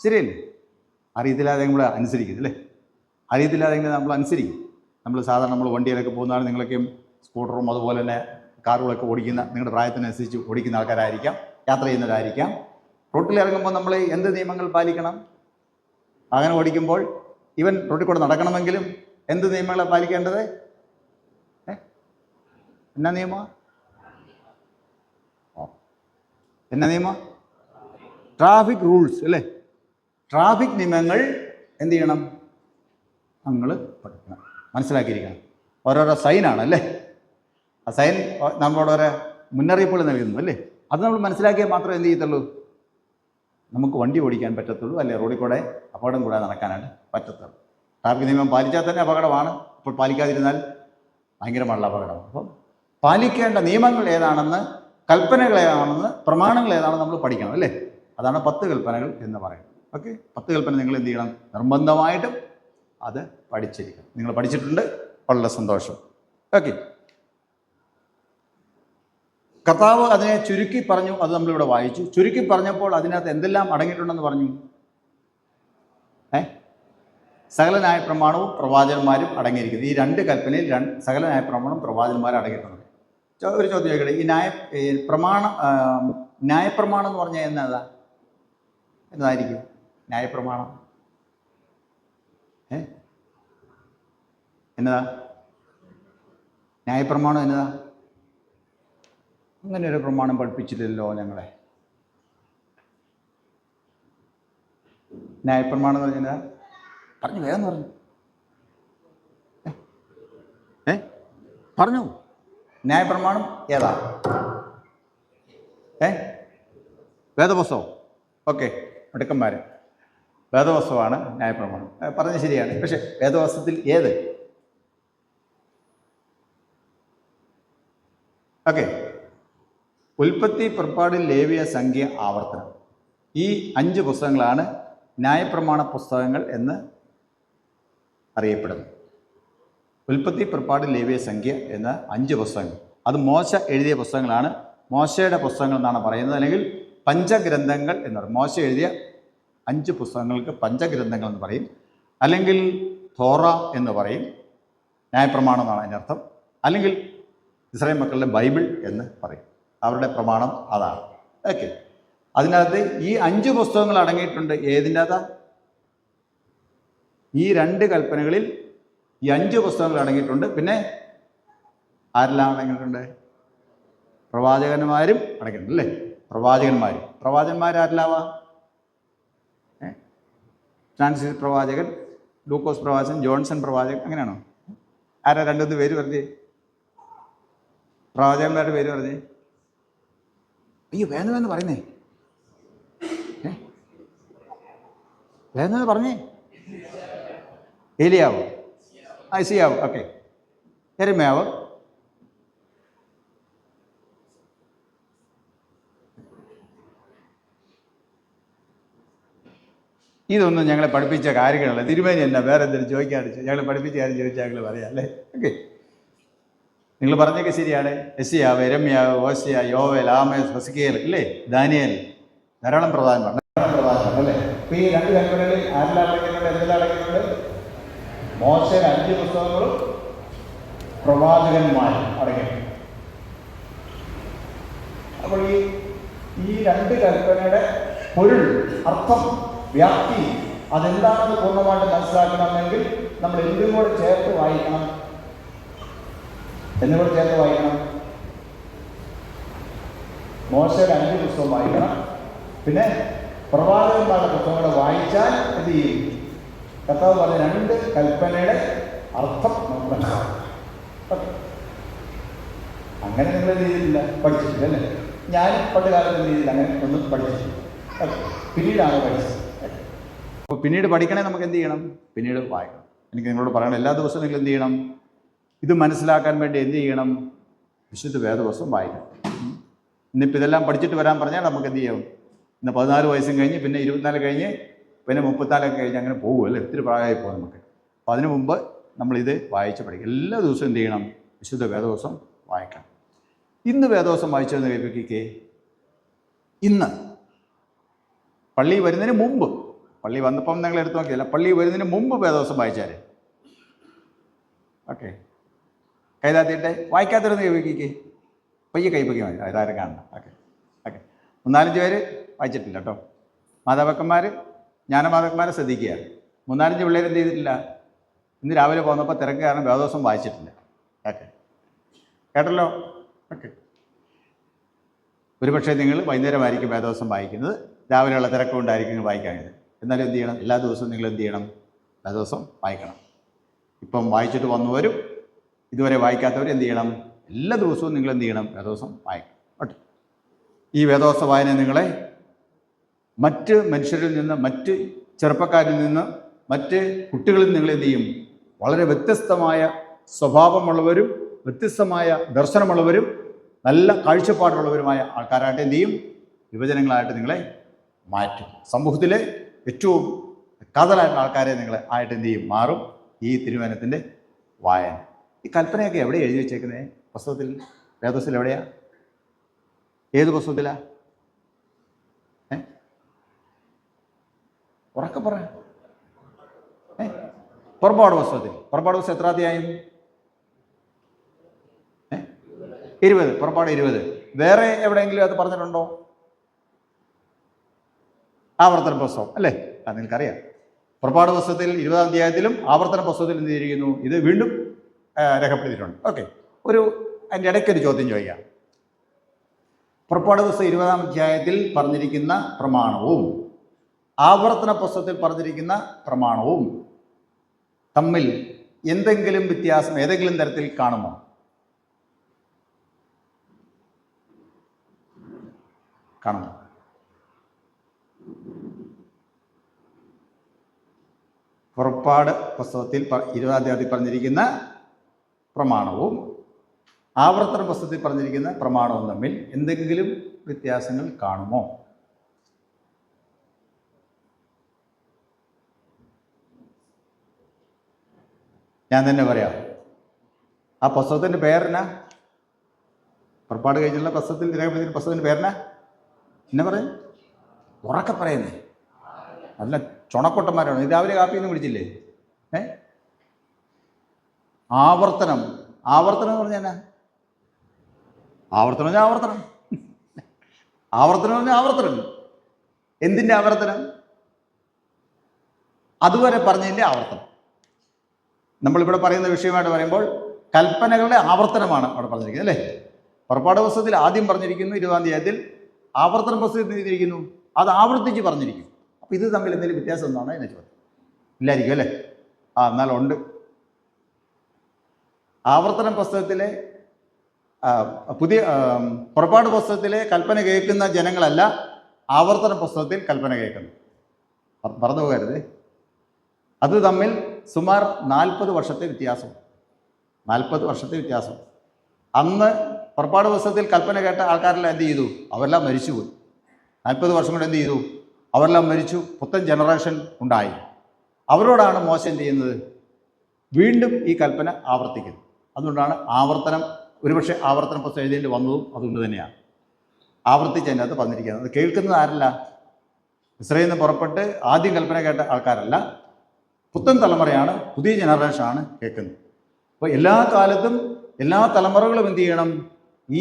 ശരിയല്ലേ? അറിയത്തില്ലാതെ നമ്മൾ അനുസരിക്കും അല്ലേ? അറിയത്തില്ലാതെ നമ്മൾ അനുസരിക്കും. നമ്മൾ സാധാരണ വണ്ടിയിലൊക്കെ പോകുന്നതാണ്. നിങ്ങളൊക്കെയും സ്കൂട്ടറും അതുപോലെ തന്നെ കാറുകളൊക്കെ ഓടിക്കുന്ന, നിങ്ങളുടെ പ്രായത്തിനനുസരിച്ച് ഓടിക്കുന്ന ആൾക്കാരായിരിക്കാം, യാത്ര ചെയ്യുന്നവരായിരിക്കാം. റോട്ടിൽ ഇറങ്ങുമ്പോൾ നമ്മൾ എന്ത് നിയമങ്ങൾ പാലിക്കണം? അങ്ങനെ ഓടിക്കുമ്പോൾ ഇവൻ റോട്ടിൽ കൂടെ നടക്കണമെങ്കിലും എന്ത് നിയമങ്ങളാണ് പാലിക്കേണ്ടത്? എന്നാ നിയമം? എന്നാ നിയമം? ട്രാഫിക് റൂൾസ് അല്ലേ? ട്രാഫിക് നിയമങ്ങൾ എന്ത് ചെയ്യണം? നമ്മൾ പഠിക്കണം, മനസ്സിലാക്കിയിരിക്കണം. ഓരോരോ സൈനാണ് അല്ലേ? ആ സൈൻ നമ്മളോട് ഓരോ മുന്നറിയിപ്പുകൾ നൽകുന്നു അല്ലേ? അത് നമ്മൾ മനസ്സിലാക്കിയാൽ മാത്രമേ എന്ത് ചെയ്യത്തുള്ളൂ? നമുക്ക് വണ്ടി ഓടിക്കാൻ പറ്റത്തുള്ളൂ അല്ലേ? റോഡിൽ കൂടെ അപകടം കൂടാതെ നടക്കാനായിട്ട് പറ്റത്തുള്ളൂ. ട്രാഫിക് നിയമം പാലിച്ചാൽ തന്നെ അപകടമാണ്. അപ്പോൾ പാലിക്കാതിരുന്നാൽ ഭയങ്കരമായുള്ള അപകടമാണ്. അപ്പം പാലിക്കേണ്ട നിയമങ്ങൾ ഏതാണെന്ന്, കൽപ്പനകൾ ഏതാണെന്ന്, പ്രമാണങ്ങൾ ഏതാണെന്ന് നമ്മൾ പഠിക്കണം അല്ലേ? അതാണ് 10 കൽപ്പനകൾ എന്ന് പറയുന്നത്. ഓക്കെ. 10 കൽപ്പന നിങ്ങൾ എന്ത് ചെയ്യണം? നിർബന്ധമായിട്ടും അത് പഠിച്ചിരിക്കണം. നിങ്ങൾ പഠിച്ചിട്ടുണ്ട്, വളരെ സന്തോഷം. ഓക്കെ. കർത്താവ് അതിനെ ചുരുക്കി പറഞ്ഞു. അത് നമ്മളിവിടെ വായിച്ചു. ചുരുക്കി പറഞ്ഞപ്പോൾ അതിനകത്ത് എന്തെല്ലാം അടങ്ങിയിട്ടുണ്ടെന്ന് പറഞ്ഞു? സകല ന്യായപ്രമാണവും പ്രവാചകന്മാരും അടങ്ങിയിരിക്കുന്നു. ഈ 2 കൽപ്പനയിൽ സകല ന്യായപ്രമാണവും പ്രവാചകന്മാരും അടങ്ങിയിട്ടുണ്ട്. ഒരു ചോദ്യം ചോദിക്കട്ടെ, ഈ ന്യായപ്രമാണം എന്ന് പറഞ്ഞാൽ എന്നതായിരിക്കും ന്യായപ്രമാണം? എന്നതാ ന്യായപ്രമാണം? എന്നതാ? അങ്ങനെ ഒരു പ്രമാണം പഠിപ്പിച്ചില്ലല്ലോ ഞങ്ങളെ. ന്യായപ്രമാണം എന്ന് പറഞ്ഞാൽ പറഞ്ഞു, വേഗം പറഞ്ഞു. പറഞ്ഞു. ന്യായപ്രമാണം ഏതാ? വേദപുസ്തകം. ഓക്കെ, മിടുക്കന്മാർ. വേദപുസ്തകമാണ് ന്യായപ്രമാണം. പറഞ്ഞത് ശരിയാണ്. പക്ഷെ വേദപുസ്തകത്തിൽ ഏത്? ഓക്കെ. ഉൽപ്പത്തി, പുറപ്പാട്, ലേവ്യ, സംഖ്യ, ആവർത്തനം. ഈ 5 പുസ്തകങ്ങളാണ് ന്യായപ്രമാണ പുസ്തകങ്ങൾ എന്ന് അറിയപ്പെടുന്നു. ഉൽപ്പത്തി, പുറപ്പാട്, ലേവ്യ, സംഖ്യ എന്ന 5 പുസ്തകങ്ങൾ. അത് മോശ എഴുതിയ പുസ്തകങ്ങളാണ്. മോശയുടെ പുസ്തകങ്ങൾ എന്നാണ് പറയുന്നത്, അല്ലെങ്കിൽ പഞ്ചഗ്രന്ഥങ്ങൾ എന്ന് പറയും. മോശ എഴുതിയ 5 പുസ്തകങ്ങൾക്ക് പഞ്ചഗ്രന്ഥങ്ങൾ എന്ന് പറയും, അല്ലെങ്കിൽ തോറ എന്ന് പറയും. ന്യായപ്രമാണം എന്നാണ് അതിൻ്റെ അർത്ഥം. അല്ലെങ്കിൽ ഇസ്രായേൽ മക്കളുടെ ബൈബിൾ എന്ന് പറയും. അവരുടെ പ്രമാണം അതാണ്. ഓക്കെ. അതിനകത്ത് ഈ 5 പുസ്തകങ്ങൾ അടങ്ങിയിട്ടുണ്ട്. ഏതിൻ്റെ അകത്താ? ഈ 2 കൽപ്പനകളിൽ ഈ 5 പുസ്തകങ്ങൾ അടങ്ങിയിട്ടുണ്ട്. പിന്നെ ആരെല്ലാം അടങ്ങിയിട്ടുണ്ട്? പ്രവാചകന്മാരും അടങ്ങിയിട്ടുണ്ട് അല്ലേ? പ്രവാചകന്മാരാരെല്ലാവാ? ഫ്രാൻസിസ് പ്രവാചകൻ, ലൂക്കോസ് പ്രവാചകൻ, ജോൺസൺ പ്രവാചകൻ, അങ്ങനെയാണോ? ആരാ 2 പേര് പറഞ്ഞേ? പ്രവാചകന്മാരുടെ പേര് പറഞ്ഞേ? അയ്യോ, വേണമെന്ന് പറയുന്നേ. വേണമെന്ന് പറഞ്ഞേ. ഏലിയാവോ? ഐസിയാവോ? ഓക്കെ. യെരമ്യാവോ? ഇതൊന്നും ഞങ്ങളെ പഠിപ്പിച്ച കാര്യങ്ങളല്ല. തിരുമേനി എന്നാ വേറെ എന്തെങ്കിലും ചോദിക്കാതെ ഞങ്ങളെ പഠിപ്പിച്ച കാര്യം ചോദിച്ചാൽ ഞങ്ങൾ പറയാം അല്ലേ? ഓക്കെ. നിങ്ങൾ പറഞ്ഞൊക്കെ ശരിയാണ്. യെശയ്യാവ്, യിരെമ്യാവ്, ഹോശേയ, യോവേൽ, ആമോസ്, ഹെസ്കേൽ, ഇല്ലേ, ദാനിയേൽ, ധാരാളം പ്രവാചകന്മാർ അല്ലേ. ഇപ്പൊ ഈ 2 കൽപ്പനകളിൽ ആരെല്ലാം അടങ്ങിയിട്ടുണ്ട്, എന്തെല്ലാം അടങ്ങിയിട്ടുണ്ട്? മോശയുടെ 5 പുസ്തകങ്ങളും പ്രവാചകന്മാരും അടങ്ങിയിട്ടുണ്ട്. അപ്പോൾ ഈ 2 കൽപ്പനയുടെ പൊരുൾ, അർത്ഥം, വ്യാപ്തി അതെന്താണെന്ന് പൂർണ്ണമായിട്ട് മനസ്സിലാക്കണമെങ്കിൽ നമ്മൾ എന്തും കൂടെ ചേർത്ത് വായിക്കണം. എന്നുകൂടെ ചേർത്ത് വായിക്കണം. മോശയുടെ 5 പുസ്തകം വായിക്കണം. പിന്നെ പ്രവാചകന്മാരുടെ പുസ്തകങ്ങൾ വായിച്ചാൽ എന്ത് ചെയ്യും? കർത്താവ് പറഞ്ഞ 2 കൽപ്പനയുടെ അർത്ഥം നമുക്ക് മനസ്സിലാക്കും. അങ്ങനെ നിങ്ങൾ എന്ത് ചെയ്തിട്ടില്ല, പഠിച്ചിട്ടില്ല അല്ലേ? ഞാൻ പണ്ട് കാലത്ത് എന്ത് ചെയ്തില്ല, അങ്ങനെ ഒന്നും പഠിച്ചിട്ടില്ല. പിന്നീടാണ് പഠിച്ചത്. അപ്പോൾ പിന്നീട് പഠിക്കണേ നമുക്ക് എന്ത് ചെയ്യണം? പിന്നീട് വായിക്കണം. എനിക്ക് നിങ്ങളോട് പറയണം, എല്ലാ ദിവസവും നിങ്ങൾ എന്ത് ചെയ്യണം? ഇത് മനസ്സിലാക്കാൻ വേണ്ടി എന്ത് ചെയ്യണം? വിശുദ്ധ വേദപുസ്തകം വായിക്കണം. ഇന്നിപ്പോൾ ഇതെല്ലാം പഠിച്ചിട്ട് വരാൻ പറഞ്ഞാൽ നമുക്ക് എന്ത് ചെയ്യും? ഇന്ന് 14 വയസ്സും കഴിഞ്ഞ്, പിന്നെ 24 കഴിഞ്ഞ്, പിന്നെ 34 കഴിഞ്ഞ് അങ്ങനെ പോകും അല്ലേ? ഒത്തിരി പ്രായമായി പോകും നമുക്ക്. അപ്പോൾ അതിനു മുമ്പ് നമ്മളിത് വായിച്ച് പഠിക്കും. എല്ലാ ദിവസവും എന്ത് ചെയ്യണം? വിശുദ്ധ വേദപുസ്തകം വായിക്കണം. ഇന്ന് വേദപുസ്തകം വായിച്ചതെന്ന് കേൾപ്പിക്കേ, ഇന്ന് പള്ളി വരുന്നതിന് മുമ്പ്, പള്ളി വന്നപ്പം നിങ്ങൾ എടുത്ത് നോക്കിയല്ല, പള്ളി വരുന്നതിന് മുമ്പ് വേദപുസ്തകം വായിച്ചാൽ ഓക്കെ. കൈതാത്തിയിട്ട് വായിക്കാത്തിരുന്ന് കേൾപ്പിക്കേ, പയ്യെ കൈപ്പൊക്കി മതി, അതാരും കാണണം. Okay okay. 3-4 പേര് വായിച്ചിട്ടില്ല കേട്ടോ. മാതാപിതാക്കന്മാർ, ജ്ഞാനമാതാക്കന്മാരെ ശ്രദ്ധിക്കുക. 3-4 പിള്ളേർ എന്ത് ചെയ്തിട്ടില്ല? ഇന്ന് രാവിലെ പോകുന്നപ്പോൾ തിരക്ക് കാരണം വേദപുസ്തകം വായിച്ചിട്ടില്ല. ഓക്കെ, കേട്ടല്ലോ. ഓക്കെ. ഒരുപക്ഷെ നിങ്ങൾ വൈകുന്നേരമായിരിക്കും വേദപുസ്തകം വായിക്കുന്നത്, രാവിലെയുള്ള തിരക്കുകൊണ്ടായിരിക്കും വായിക്കാനായത്. എന്നാലും എന്ത് ചെയ്യണം? എല്ലാ ദിവസവും നിങ്ങൾ എന്ത് ചെയ്യണം? വേദപുസ്തകം വായിക്കണം. ഇപ്പം വായിച്ചിട്ട് വന്നവരും ഇതുവരെ വായിക്കാത്തവർ എന്ത് ചെയ്യണം? എല്ലാ ദിവസവും നിങ്ങൾ എന്ത് ചെയ്യണം? വേദപുസ്തകം വായിക്കണം. ഓക്കെ. ഈ വേദപുസ്തക വായന നിങ്ങളെ മറ്റ് മനുഷ്യരിൽ നിന്ന്, മറ്റ് ചെറുപ്പക്കാരിൽ നിന്ന്, മറ്റ് കുട്ടികളിൽ നിങ്ങൾ എന്ത് ചെയ്യും? വളരെ വ്യത്യസ്തമായ സ്വഭാവമുള്ളവരും വ്യത്യസ്തമായ ദർശനമുള്ളവരും നല്ല കാഴ്ചപ്പാടുള്ളവരുമായ ആൾക്കാരായിട്ട് എന്ത് ചെയ്യും? യുവജനങ്ങളായിട്ട് നിങ്ങളെ മാറ്റും. സമൂഹത്തിലെ ഏറ്റവും കാതലായിട്ടുള്ള ആൾക്കാരെ നിങ്ങൾ ആയിട്ട് എന്ത് ചെയ്യും? മാറും ഈ തിരുവചനത്തിൻ്റെ വായന. ഈ കൽപ്പനയൊക്കെ എവിടെ എഴുതി വെച്ചേക്കുന്നത്? പുസ്തകത്തിൽ, വേദപുസ്തകത്തിൽ എവിടെയാ? ഏത് പുസ്തകത്തിലാണ്? ഉറക്കെ പറ. പുറപ്പാട് പുസ്തകത്തിൽ. പുറപ്പാട് പുസ്തകം എത്ര അധ്യായം? 20. പുറപ്പാട് 20. വേറെ എവിടെയെങ്കിലും അത് പറഞ്ഞിട്ടുണ്ടോ? ആവർത്തന പുസ്തകം അല്ലേ? അത് നിങ്ങൾക്കറിയാം. പുറപ്പാട് പുസ്തകത്തിൽ 20-ാം അധ്യായത്തിലും ആവർത്തന പുസ്തകത്തിൽ എന്ത് ചെയ്തിരിക്കുന്നു? ഇത് വീണ്ടും രേഖപ്പെടുത്തിയിട്ടുണ്ട്. ഓക്കെ. അതിൻ്റെ ഇടയ്ക്കൊരു ചോദ്യം ചോദിക്കാം. പുറപ്പാട് പുസ്തകം 20-ാം അധ്യായത്തിൽ പറഞ്ഞിരിക്കുന്ന പ്രമാണവും ആവർത്തന പുസ്തകത്തിൽ പറഞ്ഞിരിക്കുന്ന പ്രമാണവും തമ്മിൽ എന്തെങ്കിലും വ്യത്യാസം ഏതെങ്കിലും തരത്തിൽ കാണുമോ? കാണുമോ? പുറപ്പാട് പുസ്തകത്തിൽ 20-ാം അധ്യായത്തിൽ പറഞ്ഞിരിക്കുന്ന പ്രമാണവും ആവർത്തന പുസ്തകത്തിൽ പറഞ്ഞിരിക്കുന്ന പ്രമാണവും തമ്മിൽ എന്തെങ്കിലും വ്യത്യാസങ്ങൾ കാണുമോ? ഞാൻ തന്നെ പറയാം. ആ പുസ്തകത്തിൻ്റെ പേരെന്നാ? പുറപ്പാട് കഴിഞ്ഞുള്ള പുസ്തകത്തിൽ രേഖപ്പെടുത്തിയ പുസ്തകത്തിൻ്റെ പേരെന്നാ? എന്നെ പറയും, ഉറക്കെ പറയുന്നേ. നല്ല ചുണക്കൊട്ടന്മാരാണ്. രാവിലെ കാപ്പിയൊന്നും കുടിച്ചില്ലേ? ആവർത്തനം. ആവർത്തനം എന്ന് പറഞ്ഞാൽ എന്നാ? ആവർത്തനം പറഞ്ഞാൽ ആവർത്തനം. ആവർത്തനം പറഞ്ഞാൽ ആവർത്തനം. എന്തിൻ്റെ ആവർത്തനം? അതുവരെ പറഞ്ഞതിൻ്റെ ആവർത്തനം. നമ്മളിവിടെ പറയുന്ന വിഷയമായിട്ട് പറയുമ്പോൾ കൽപ്പനകളുടെ ആവർത്തനമാണ് അവിടെ പറഞ്ഞിരിക്കുന്നത് അല്ലേ? പുറപ്പാട് പുസ്തകത്തിൽ ആദ്യം പറഞ്ഞിരിക്കുന്നു 20-ാം അധ്യായത്തിൽ, ആവർത്തന പുസ്തകത്തിൽ എഴുതിയിരിക്കുന്നു അത് ആവർത്തിച്ച് പറഞ്ഞിരിക്കും. അപ്പോൾ ഇത് തമ്മിൽ എന്തെങ്കിലും വ്യത്യാസം എന്നാണ് എന്നെ ചോദ്യം. ഇല്ലായിരിക്കും അല്ലേ? എന്നാലുണ്ട്. ആവർത്തന പുസ്തകത്തിലെ പുറപ്പാട് പുസ്തകത്തിലെ കൽപ്പന കേൾക്കുന്ന ജനങ്ങളല്ല ആവർത്തന പുസ്തകത്തിൽ കൽപ്പന കേൾക്കുന്നു. മറന്നു പോകരുത്. അത് തമ്മിൽ സുമാർ 40 വർഷത്തെ വ്യത്യാസം. 40 വർഷത്തെ വ്യത്യാസം. അന്ന് പുറപ്പാട് പുസ്തകത്തിൽ കൽപ്പന കേട്ട ആൾക്കാരെല്ലാം എന്ത് ചെയ്തു? അവരെല്ലാം മരിച്ചുപോയി. 40 വർഷം കൊണ്ട് എന്ത് ചെയ്തു? അവരെല്ലാം മരിച്ചു. പുത്തൻ ജനറേഷൻ ഉണ്ടായി. അവരോടാണ് മോശ എന്ത് ചെയ്യുന്നത്? വീണ്ടും ഈ കൽപ്പന ആവർത്തിക്കുന്നത്. അതുകൊണ്ടാണ് ആവർത്തനം ഒരുപക്ഷെ ആവർത്തന പുസ്തകം എഴുതേണ്ടി വന്നതും അതുകൊണ്ട് തന്നെയാണ്. ആവർത്തിച്ച് അതിൻ്റെ അകത്ത് പറഞ്ഞിരിക്കുന്നത്. അത് കേൾക്കുന്നത് ആരല്ല? ഇസ്രായേലിൽ നിന്ന് പുറപ്പെട്ട് ആദ്യം കൽപ്പന കേട്ട ആൾക്കാരല്ല, പുത്തൻ തലമുറയാണ്, പുതിയ ജനറേഷനാണ് കേൾക്കുന്നത്. അപ്പോൾ എല്ലാ കാലത്തും എല്ലാ തലമുറകളും എന്ത് ചെയ്യണം?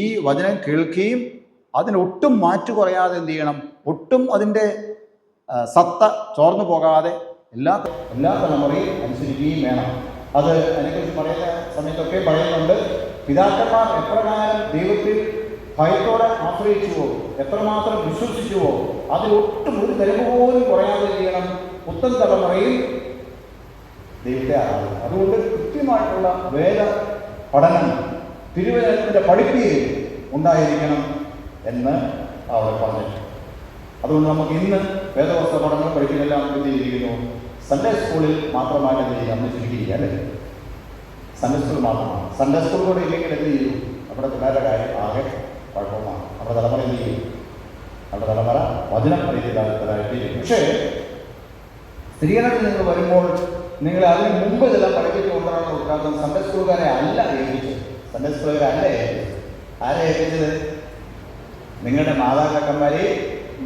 ഈ വചനം കേൾക്കുകയും അതിനൊട്ടും മാറ്റു കുറയാതെ എന്ത് ചെയ്യണം? ഒട്ടും അതിൻ്റെ സത്ത ചോർന്നു പോകാതെ എല്ലാ തലമുറയും അനുസരിക്കുകയും വേണം. അത് അതിനെക്കുറിച്ച് പറയുന്ന സമയത്തൊക്കെ പറയുന്നുണ്ട്, പിതാക്കന്മാർ എപ്രകാരം ദൈവത്തിൽ ഭയത്തോടെ ആശ്രയിച്ചുവോ, എത്രമാത്രം വിശ്വസിച്ചുവോ, അതിലൊട്ടും ഒരു തലമു പോലും കുറയാതെ ചെയ്യണം പുത്തൻ തലമുറയിൽ ദൈവത്തെ ആരാധിക്കും. അതുകൊണ്ട് കൃത്യമായിട്ടുള്ള വേദ പഠനം, തിരുവചനത്തിൻ്റെ പഠിപ്പീര് ഉണ്ടായിരിക്കണം എന്ന് അവർ പറഞ്ഞിട്ടുണ്ട്. അതുകൊണ്ട് നമുക്ക് ഇന്ന് വേദവസ്ത്ര പഠനം പഠിക്കുന്നതെല്ലാം എന്ത് ചെയ്തിരിക്കുന്നു? സൺഡേ സ്കൂളിൽ മാത്രമായിട്ട് എന്ത് ചെയ്യുക? നമ്മൾ ചുരുക്കിയിരിക്കുക അല്ലേ? സൺഡേ സ്കൂൾ മാത്രമാണ്. സൺഡേ സ്കൂൾ കൂടെ ഇല്ലെങ്കിൽ എന്ത് ചെയ്യും? നമ്മുടെ പിള്ളേരുടെ കാര്യം ആകെ കുഴപ്പമാണ്. നമ്മുടെ തലമുറ എന്ത് ചെയ്യും? നമ്മുടെ തലമുറ വചനം പഠിക്കുന്നതായിട്ട്. പക്ഷേ സ്ത്രീകരണത്തിൽ നിങ്ങൾ വരുമ്പോൾ നിങ്ങൾ അതിന് മുമ്പ് ഇതെല്ലാം പഠിപ്പിച്ച് കൊണ്ടുവരണം. ഉദ്ഘാടനം സൺഡേ സ്കൂളുകാരെ അല്ല ഏൽപ്പിച്ചത്. സൺഡേ സ്കൂളുകാരെ അല്ല ഏൽപ്പിച്ചത്. ആരെ ഏൽപ്പിച്ചത്? നിങ്ങളുടെ മാതാപിതാക്കന്മാരെയും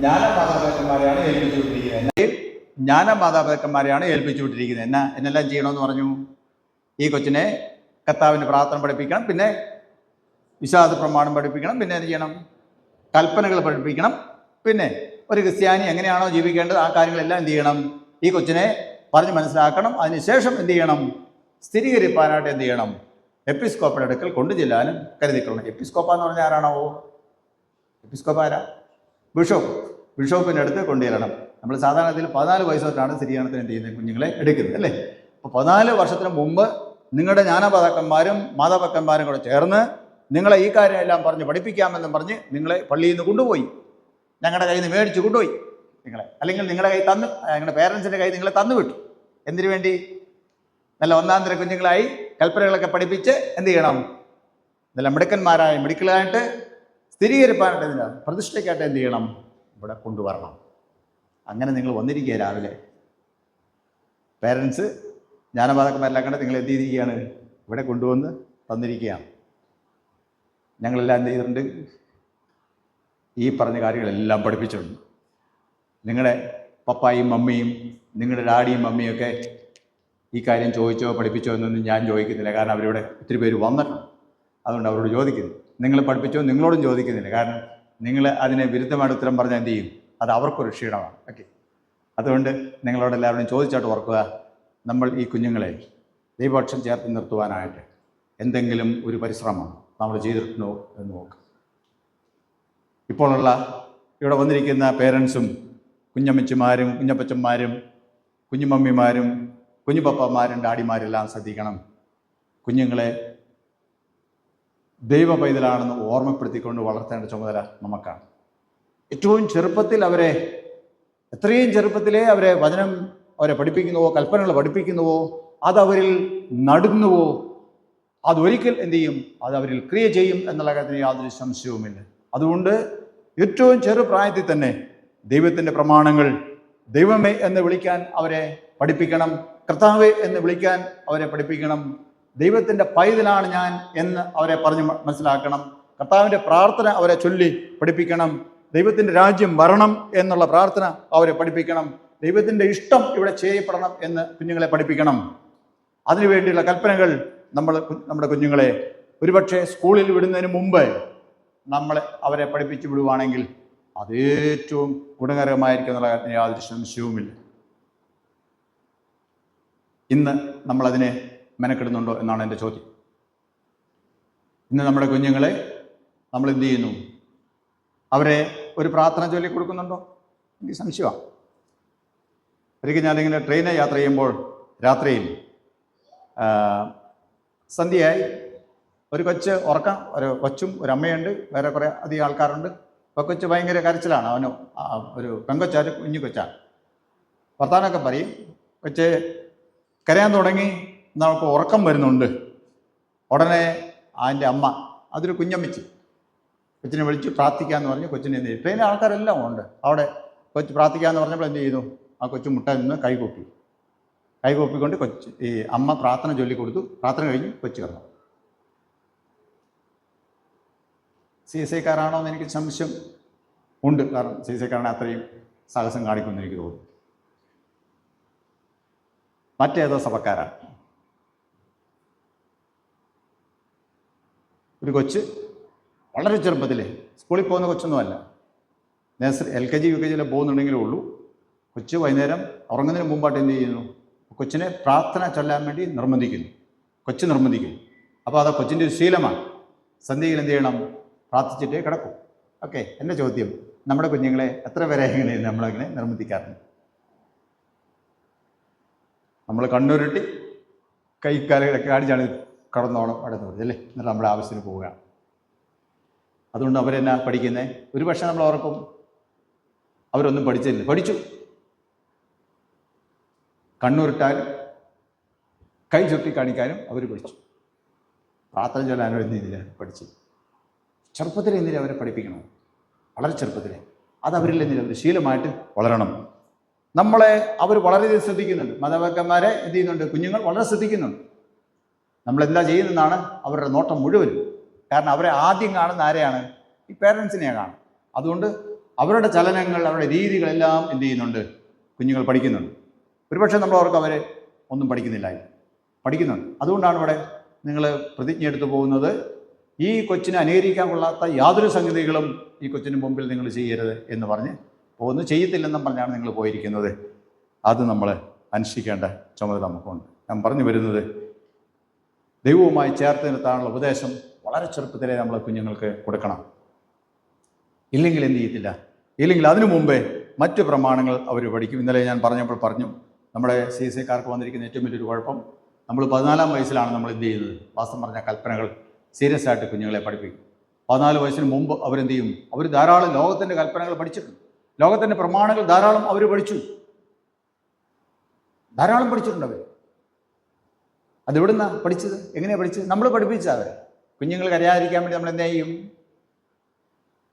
ജ്ഞാനമാതാപിതാക്കന്മാരെയാണ് ഏൽപ്പിച്ചുകൊണ്ടിരിക്കുന്നത്. ജ്ഞാനമാതാപിതാക്കന്മാരെയാണ് ഏൽപ്പിച്ചുകൊണ്ടിരിക്കുന്നത്. എന്നെല്ലാം ചെയ്യണമെന്ന് പറഞ്ഞു? ഈ കൊച്ചിനെ കർത്താവിൻ്റെ പ്രാർത്ഥന പഠിപ്പിക്കണം, പിന്നെ വിശ്വാസ പ്രമാണം പഠിപ്പിക്കണം, പിന്നെ എന്ത് ചെയ്യണം? കൽപ്പനകൾ പഠിപ്പിക്കണം. പിന്നെ ഒരു ക്രിസ്ത്യാനി എങ്ങനെയാണോ ജീവിക്കേണ്ടത് ആ കാര്യങ്ങളെല്ലാം എന്ത് ചെയ്യണം? ഈ കൊച്ചിനെ പറഞ്ഞ് മനസ്സിലാക്കണം. അതിനുശേഷം എന്ത് ചെയ്യണം? സ്ഥിരീകരിപ്പാനായിട്ട് എന്ത് ചെയ്യണം? എപ്പിസ്കോപ്പയുടെ അടുക്കൽ കൊണ്ടു ചെല്ലാനും കരുതിക്കൊള്ളണം. എപ്പിസ്കോപ്പ എന്ന് പറഞ്ഞാൽ ആരാണോ? എപ്പിസ്കോപ്പ ആരാ? ബിഷോപ്പിൻ്റെ അടുത്ത് കൊണ്ടുചെല്ലണം. നമ്മൾ സാധാരണത്തിൽ 14 വയസ്സ് തൊട്ടാണ് സ്ഥിരീകരണത്തിന് എന്ത് ചെയ്യുന്നത്? കുഞ്ഞുങ്ങളെ എടുക്കുന്നത് അല്ലേ? അപ്പോൾ 14 വർഷത്തിന് മുമ്പ് നിങ്ങളുടെ ജ്ഞാനമാതാക്കന്മാരും മാതാപിതാക്കന്മാരും കൂടെ ചേർന്ന് നിങ്ങളെ ഈ കാര്യമെല്ലാം പറഞ്ഞ് പഠിപ്പിക്കാമെന്നും പറഞ്ഞ് നിങ്ങളെ പള്ളിയിൽ നിന്ന് കൊണ്ടുപോയി, ഞങ്ങളുടെ കയ്യിൽ നിന്ന് മേടിച്ച് കൊണ്ടുപോയി നിങ്ങളെ, അല്ലെങ്കിൽ നിങ്ങളുടെ കയ്യിൽ തന്നു, നിങ്ങളുടെ പേരൻസിൻ്റെ കയ്യിൽ നിങ്ങളെ തന്നു വിട്ടു. എന്തിനു വേണ്ടി? നല്ല ഒന്നാന്തര കുഞ്ഞുങ്ങളായി കൽപ്പനകളൊക്കെ പഠിപ്പിച്ച് എന്ത് ചെയ്യണം? നല്ല മിടുക്കന്മാരായ മിടുക്കളായിട്ട് സ്ഥിരീകരിപ്പാനായിട്ട് എന്തിനാണ്? പ്രതിഷ്ഠയ്ക്കായിട്ട് എന്ത് ചെയ്യണം? ഇവിടെ കൊണ്ടുവരണം. അങ്ങനെ നിങ്ങൾ വന്നിരിക്കുക. രാവിലെ പേരൻസ് ജ്ഞാനബാധകന്മാരെല്ലാം കണ്ട് നിങ്ങൾ എന്ത് ചെയ്തിരിക്കുകയാണ്? ഇവിടെ കൊണ്ടുവന്ന് തന്നിരിക്കുകയാണ്. ഞങ്ങളെല്ലാം എന്ത് ചെയ്തിട്ടുണ്ട്? ഈ പറഞ്ഞ കാര്യങ്ങളെല്ലാം പഠിപ്പിച്ചിട്ടുണ്ട്. നിങ്ങളുടെ പപ്പായും മമ്മിയും നിങ്ങളുടെ ഡാഡിയും മമ്മിയൊക്കെ ഈ കാര്യം ചോദിച്ചോ പഠിപ്പിച്ചോ എന്നൊന്നും ഞാൻ ചോദിക്കുന്നില്ല. കാരണം അവരിവിടെ ഒത്തിരി പേര് വന്നിട്ടുണ്ട്. അതുകൊണ്ട് അവരോട് ചോദിക്കുന്നു. നിങ്ങൾ പഠിപ്പിച്ചോ നിങ്ങളോടും ചോദിക്കുന്നില്ല. കാരണം നിങ്ങൾ അതിന് വിരുദ്ധമായിട്ട് ഉത്തരം പറഞ്ഞാൽ എന്ത് ചെയ്യും? അത് അവർക്കൊരു ക്ഷീണമാണ്. ഓക്കെ, അതുകൊണ്ട് നിങ്ങളോട് എല്ലാവരും ചോദിച്ചായിട്ട് ഓർക്കുക, നമ്മൾ ഈ കുഞ്ഞുങ്ങളെ ദൈവപക്ഷം ചേർത്ത് നിർത്തുവാനായിട്ട് എന്തെങ്കിലും ഒരു പരിശ്രമം നമ്മൾ ചെയ്തിട്ടുണ്ടോ എന്ന് നോക്കുക. ഇപ്പോഴുള്ള ഇവിടെ വന്നിരിക്കുന്ന പേരൻസും കുഞ്ഞമ്മച്ചിമാരും കുഞ്ഞപ്പച്ചന്മാരും കുഞ്ഞുമമ്മിമാരും കുഞ്ഞുപപ്പന്മാരും ഡാഡിമാരെല്ലാം ശ്രദ്ധിക്കണം. കുഞ്ഞുങ്ങളെ ദൈവ പൈതലാണെന്ന് ഓർമ്മപ്പെടുത്തിക്കൊണ്ട് വളർത്തേണ്ട ചുമതല നമുക്കാണ്. ഏറ്റവും ചെറുപ്പത്തിൽ അവരെ, എത്രയും ചെറുപ്പത്തിലേ അവരെ വചനം അവരെ പഠിപ്പിക്കുന്നുവോ, കൽപ്പനകൾ പഠിപ്പിക്കുന്നുവോ, അതവരിൽ നടുന്നുവോ, അതൊരിക്കൽ എന്തു ചെയ്യും? അതവരിൽ ക്രിയ ചെയ്യും എന്നുള്ള കാര്യത്തിന് യാതൊരു സംശയവുമില്ല. അതുകൊണ്ട് ഏറ്റവും ചെറുപ്രായത്തിൽ തന്നെ ദൈവത്തിൻ്റെ പ്രമാണങ്ങൾ, ദൈവമേ എന്ന് വിളിക്കാൻ അവരെ പഠിപ്പിക്കണം, കർത്താവേ എന്ന് വിളിക്കാൻ അവരെ പഠിപ്പിക്കണം, ദൈവത്തിൻ്റെ പൈതലാണ് ഞാൻ എന്ന് അവരെ പറഞ്ഞ് മനസ്സിലാക്കണം, കർത്താവിൻ്റെ പ്രാർത്ഥന അവരെ ചൊല്ലി പഠിപ്പിക്കണം, ദൈവത്തിൻ്റെ രാജ്യം വരണം എന്നുള്ള പ്രാർത്ഥന അവരെ പഠിപ്പിക്കണം, ദൈവത്തിൻ്റെ ഇഷ്ടം ഇവിടെ ചെയ്യപ്പെടണം എന്ന് കുഞ്ഞുങ്ങളെ പഠിപ്പിക്കണം. അതിനുവേണ്ടിയുള്ള കൽപ്പനകൾ നമ്മുടെ കുഞ്ഞുങ്ങളെ ഒരുപക്ഷെ സ്കൂളിൽ വിടുന്നതിന് മുമ്പ് നമ്മൾ അവരെ പഠിപ്പിച്ചു വിടുവാണെങ്കിൽ അത് ഏറ്റവും ഗുണകരമായിരിക്കും എന്നുള്ള കാര്യത്തിന് യാതൊരു സംശയവുമില്ല. ഇന്ന് നമ്മളതിനെ മെനക്കെടുന്നുണ്ടോ എന്നാണ് എൻ്റെ ചോദ്യം. ഇന്ന് നമ്മുടെ കുഞ്ഞുങ്ങളെ നമ്മൾ എന്ത് ചെയ്യുന്നു? അവരെ ഒരു പ്രാർത്ഥന ചൊല്ലി കൊടുക്കുന്നുണ്ടോ? എനിക്ക് സംശയമാണ്. ഒരിക്കൽ ഞാനിങ്ങനെ ട്രെയിനിൽ യാത്ര ചെയ്യുമ്പോൾ രാത്രിയിൽ സന്ധ്യയായി, ഒരു കൊച്ച് ഉറക്കം, ഒരു കൊച്ചും ഒരു അമ്മയുണ്ട്, വേറെ കുറേ അധികം ആൾക്കാരുണ്ട്. അപ്പോൾ കൊച്ച് ഭയങ്കര കരച്ചിലാണ്. അവന് ഒരു പെങ്കൊച്ചാണ്, കുഞ്ഞു കൊച്ചാണ്. വർത്താനമൊക്കെ പറയും. കൊച്ച് കരയാൻ തുടങ്ങി, നമുക്ക് ഉറക്കം വരുന്നുണ്ട്. ഉടനെ അതിൻ്റെ അമ്മ, അതൊരു കുഞ്ഞമ്മച്ചി, കൊച്ചിനെ വിളിച്ച് പ്രാർത്ഥിക്കാമെന്ന് പറഞ്ഞ് കൊച്ചിനെ എന്ത് ചെയ്യും? ട്രെയിനിലെ ആൾക്കാരെല്ലാം ഉണ്ട് അവിടെ. കൊച്ച് പ്രാർത്ഥിക്കാമെന്ന് പറഞ്ഞപ്പോൾ എന്ത് ചെയ്യുന്നു? ആ കൊച്ചു മുട്ട നിന്ന് കൈകൂപ്പിക്കൊണ്ട് ഈ അമ്മ പ്രാർത്ഥന ചൊല്ലിക്കൊടുത്തു. പ്രാർത്ഥന കഴിഞ്ഞ് കൊച്ചു കിടന്നു. CSIക്കാരാണോ എന്ന് എനിക്ക് സംശയം ഉണ്ട്. കാരണം CSIക്കാരാണ് അത്രയും സാഹസം കാണിക്കുമെന്ന് എനിക്ക് തോന്നുന്നു. മറ്റേതോ സഭക്കാരാണ്. ഒരു കൊച്ച് വളരെ ചെറുപ്പത്തിൽ സ്കൂളിൽ പോകുന്ന കൊച്ചൊന്നുമല്ല, നഴ്സറി LKG UKG പോകുന്നുണ്ടെങ്കിലേ ഉള്ളൂ. കൊച്ച് വൈകുന്നേരം ഉറങ്ങുന്നതിന് മുമ്പായിട്ട് എന്ത് ചെയ്യുന്നു? കൊച്ചിനെ പ്രാർത്ഥന ചൊല്ലാൻ വേണ്ടി നിർബന്ധിക്കുന്നു. കൊച്ച് നിർബന്ധിക്കുന്നു. അപ്പോൾ അത് കൊച്ചിൻ്റെ ഒരു ശീലമാണ്. സന്ധ്യയിൽ എന്ത് ചെയ്യണം? പ്രാർത്ഥിച്ചിട്ടേ കിടക്കും. ഓക്കെ, എൻ്റെ ചോദ്യം, നമ്മുടെ കുഞ്ഞുങ്ങളെ എത്ര പേരെ ഇങ്ങനെ നമ്മളങ്ങനെ നിർബന്ധിക്കാറുണ്ട്? നമ്മൾ കണ്ണുരുട്ടി കൈക്കാലുകളൊക്കെ കാണിച്ചാണ് കടന്നോണം അടുത്ത് അല്ലേ, എന്നിട്ട് നമ്മുടെ ആവശ്യത്തിന് പോവുക. അതുകൊണ്ട് അവരെന്നാ പഠിക്കുന്നത്? ഒരു പക്ഷേ നമ്മൾ ഓർക്കും അവരൊന്നും പഠിച്ചില്ല. പഠിച്ചു. കണ്ണുരുട്ടാനും കൈ ചുട്ടി കാണിക്കാനും അവർ പഠിച്ചു. പ്രാർത്ഥന ചൊല്ലാനോ എന്തില്ല പഠിച്ചു. ചെറുപ്പത്തിൽ എന്തിനും അവരെ പഠിപ്പിക്കണം, വളരെ ചെറുപ്പത്തിലെ. അത് അവരിൽ എന്തിനും ഒരു ശീലമായിട്ട് വളരണം. നമ്മളെ അവർ വളരെയധികം ശ്രദ്ധിക്കുന്നുണ്ട്. മാതാപിതാക്കന്മാരെ എന്ത് ചെയ്യുന്നുണ്ട്? കുഞ്ഞുങ്ങൾ വളരെ ശ്രദ്ധിക്കുന്നുണ്ട്. നമ്മളെന്താ ചെയ്യുന്നതെന്നാണ് അവരുടെ നോട്ടം മുഴുവനും. കാരണം അവരെ ആദ്യം കാണുന്ന ആരെയാണ്? ഈ പേരൻസിനെയാണ് കാണുന്നത്. അതുകൊണ്ട് അവരുടെ ചലനങ്ങൾ, അവരുടെ രീതികളെല്ലാം എന്ത് ചെയ്യുന്നുണ്ട്? കുഞ്ഞുങ്ങൾ പഠിക്കുന്നുണ്ട്. ഒരുപക്ഷെ നമ്മൾ അവർക്ക് അവരെ ഒന്നും പഠിക്കുന്നില്ല, പഠിക്കുന്നുണ്ട്. അതുകൊണ്ടാണ് ഇവിടെ നിങ്ങൾ പ്രതിജ്ഞ എടുത്തു പോകുന്നത്, ഈ കൊച്ചിനെ അനുകരിക്കാൻ കൊള്ളാത്ത യാതൊരു സംഗതികളും ഈ കൊച്ചിന് മുമ്പിൽ നിങ്ങൾ ചെയ്യരുത് എന്ന് പറഞ്ഞ് പോകുന്നു. ചെയ്യത്തില്ലെന്നും പറഞ്ഞാണ് നിങ്ങൾ പോയിരിക്കുന്നത്. അത് നമ്മൾ അനുഷ്ഠിക്കേണ്ട ചുമതല നമുക്കുണ്ട്. ഞാൻ പറഞ്ഞു വരുന്നത്, ദൈവവുമായി ചേർത്ത് നിർത്താനുള്ള ഉപദേശം വളരെ ചെറുപ്പത്തിലേ നമ്മൾ കുഞ്ഞുങ്ങൾക്ക് കൊടുക്കണം. ഇല്ലെങ്കിൽ എന്ത് ചെയ്യത്തില്ല? ഇല്ലെങ്കിൽ അതിനു മുമ്പേ മറ്റ് പ്രമാണങ്ങൾ അവർ പഠിക്കും. ഇന്നലെ ഞാൻ പറഞ്ഞപ്പോൾ പറഞ്ഞു, നമ്മുടെ CSIക്കാർക്ക് വന്നിരിക്കുന്ന ഏറ്റവും വലിയൊരു കുഴപ്പം, നമ്മൾ 14 വയസ്സിലാണ് നമ്മൾ എന്ത് ചെയ്യുന്നത്? വാസ്തവം പറഞ്ഞ കൽപ്പനകൾ സീരിയസ് ആയിട്ട് കുഞ്ഞുങ്ങളെ പഠിപ്പിക്കും. 14 വയസ്സിന് മുമ്പ് അവരെന്ത് ചെയ്യും? അവർ ധാരാളം ലോകത്തിൻ്റെ കൽപ്പനകൾ പഠിച്ചിട്ടുണ്ട്. ലോകത്തിൻ്റെ പ്രമാണങ്ങൾ ധാരാളം അവർ പഠിച്ചു. ധാരാളം പഠിച്ചിട്ടുണ്ട് അവർ. അതെവിടുന്നാണ് പഠിച്ചത്? എങ്ങനെയാണ് പഠിച്ചത്? നമ്മൾ പഠിപ്പിച്ച അവരെ. കുഞ്ഞുങ്ങൾ കരയാതിരിക്കാൻ വേണ്ടി നമ്മൾ എന്താ ചെയ്യും?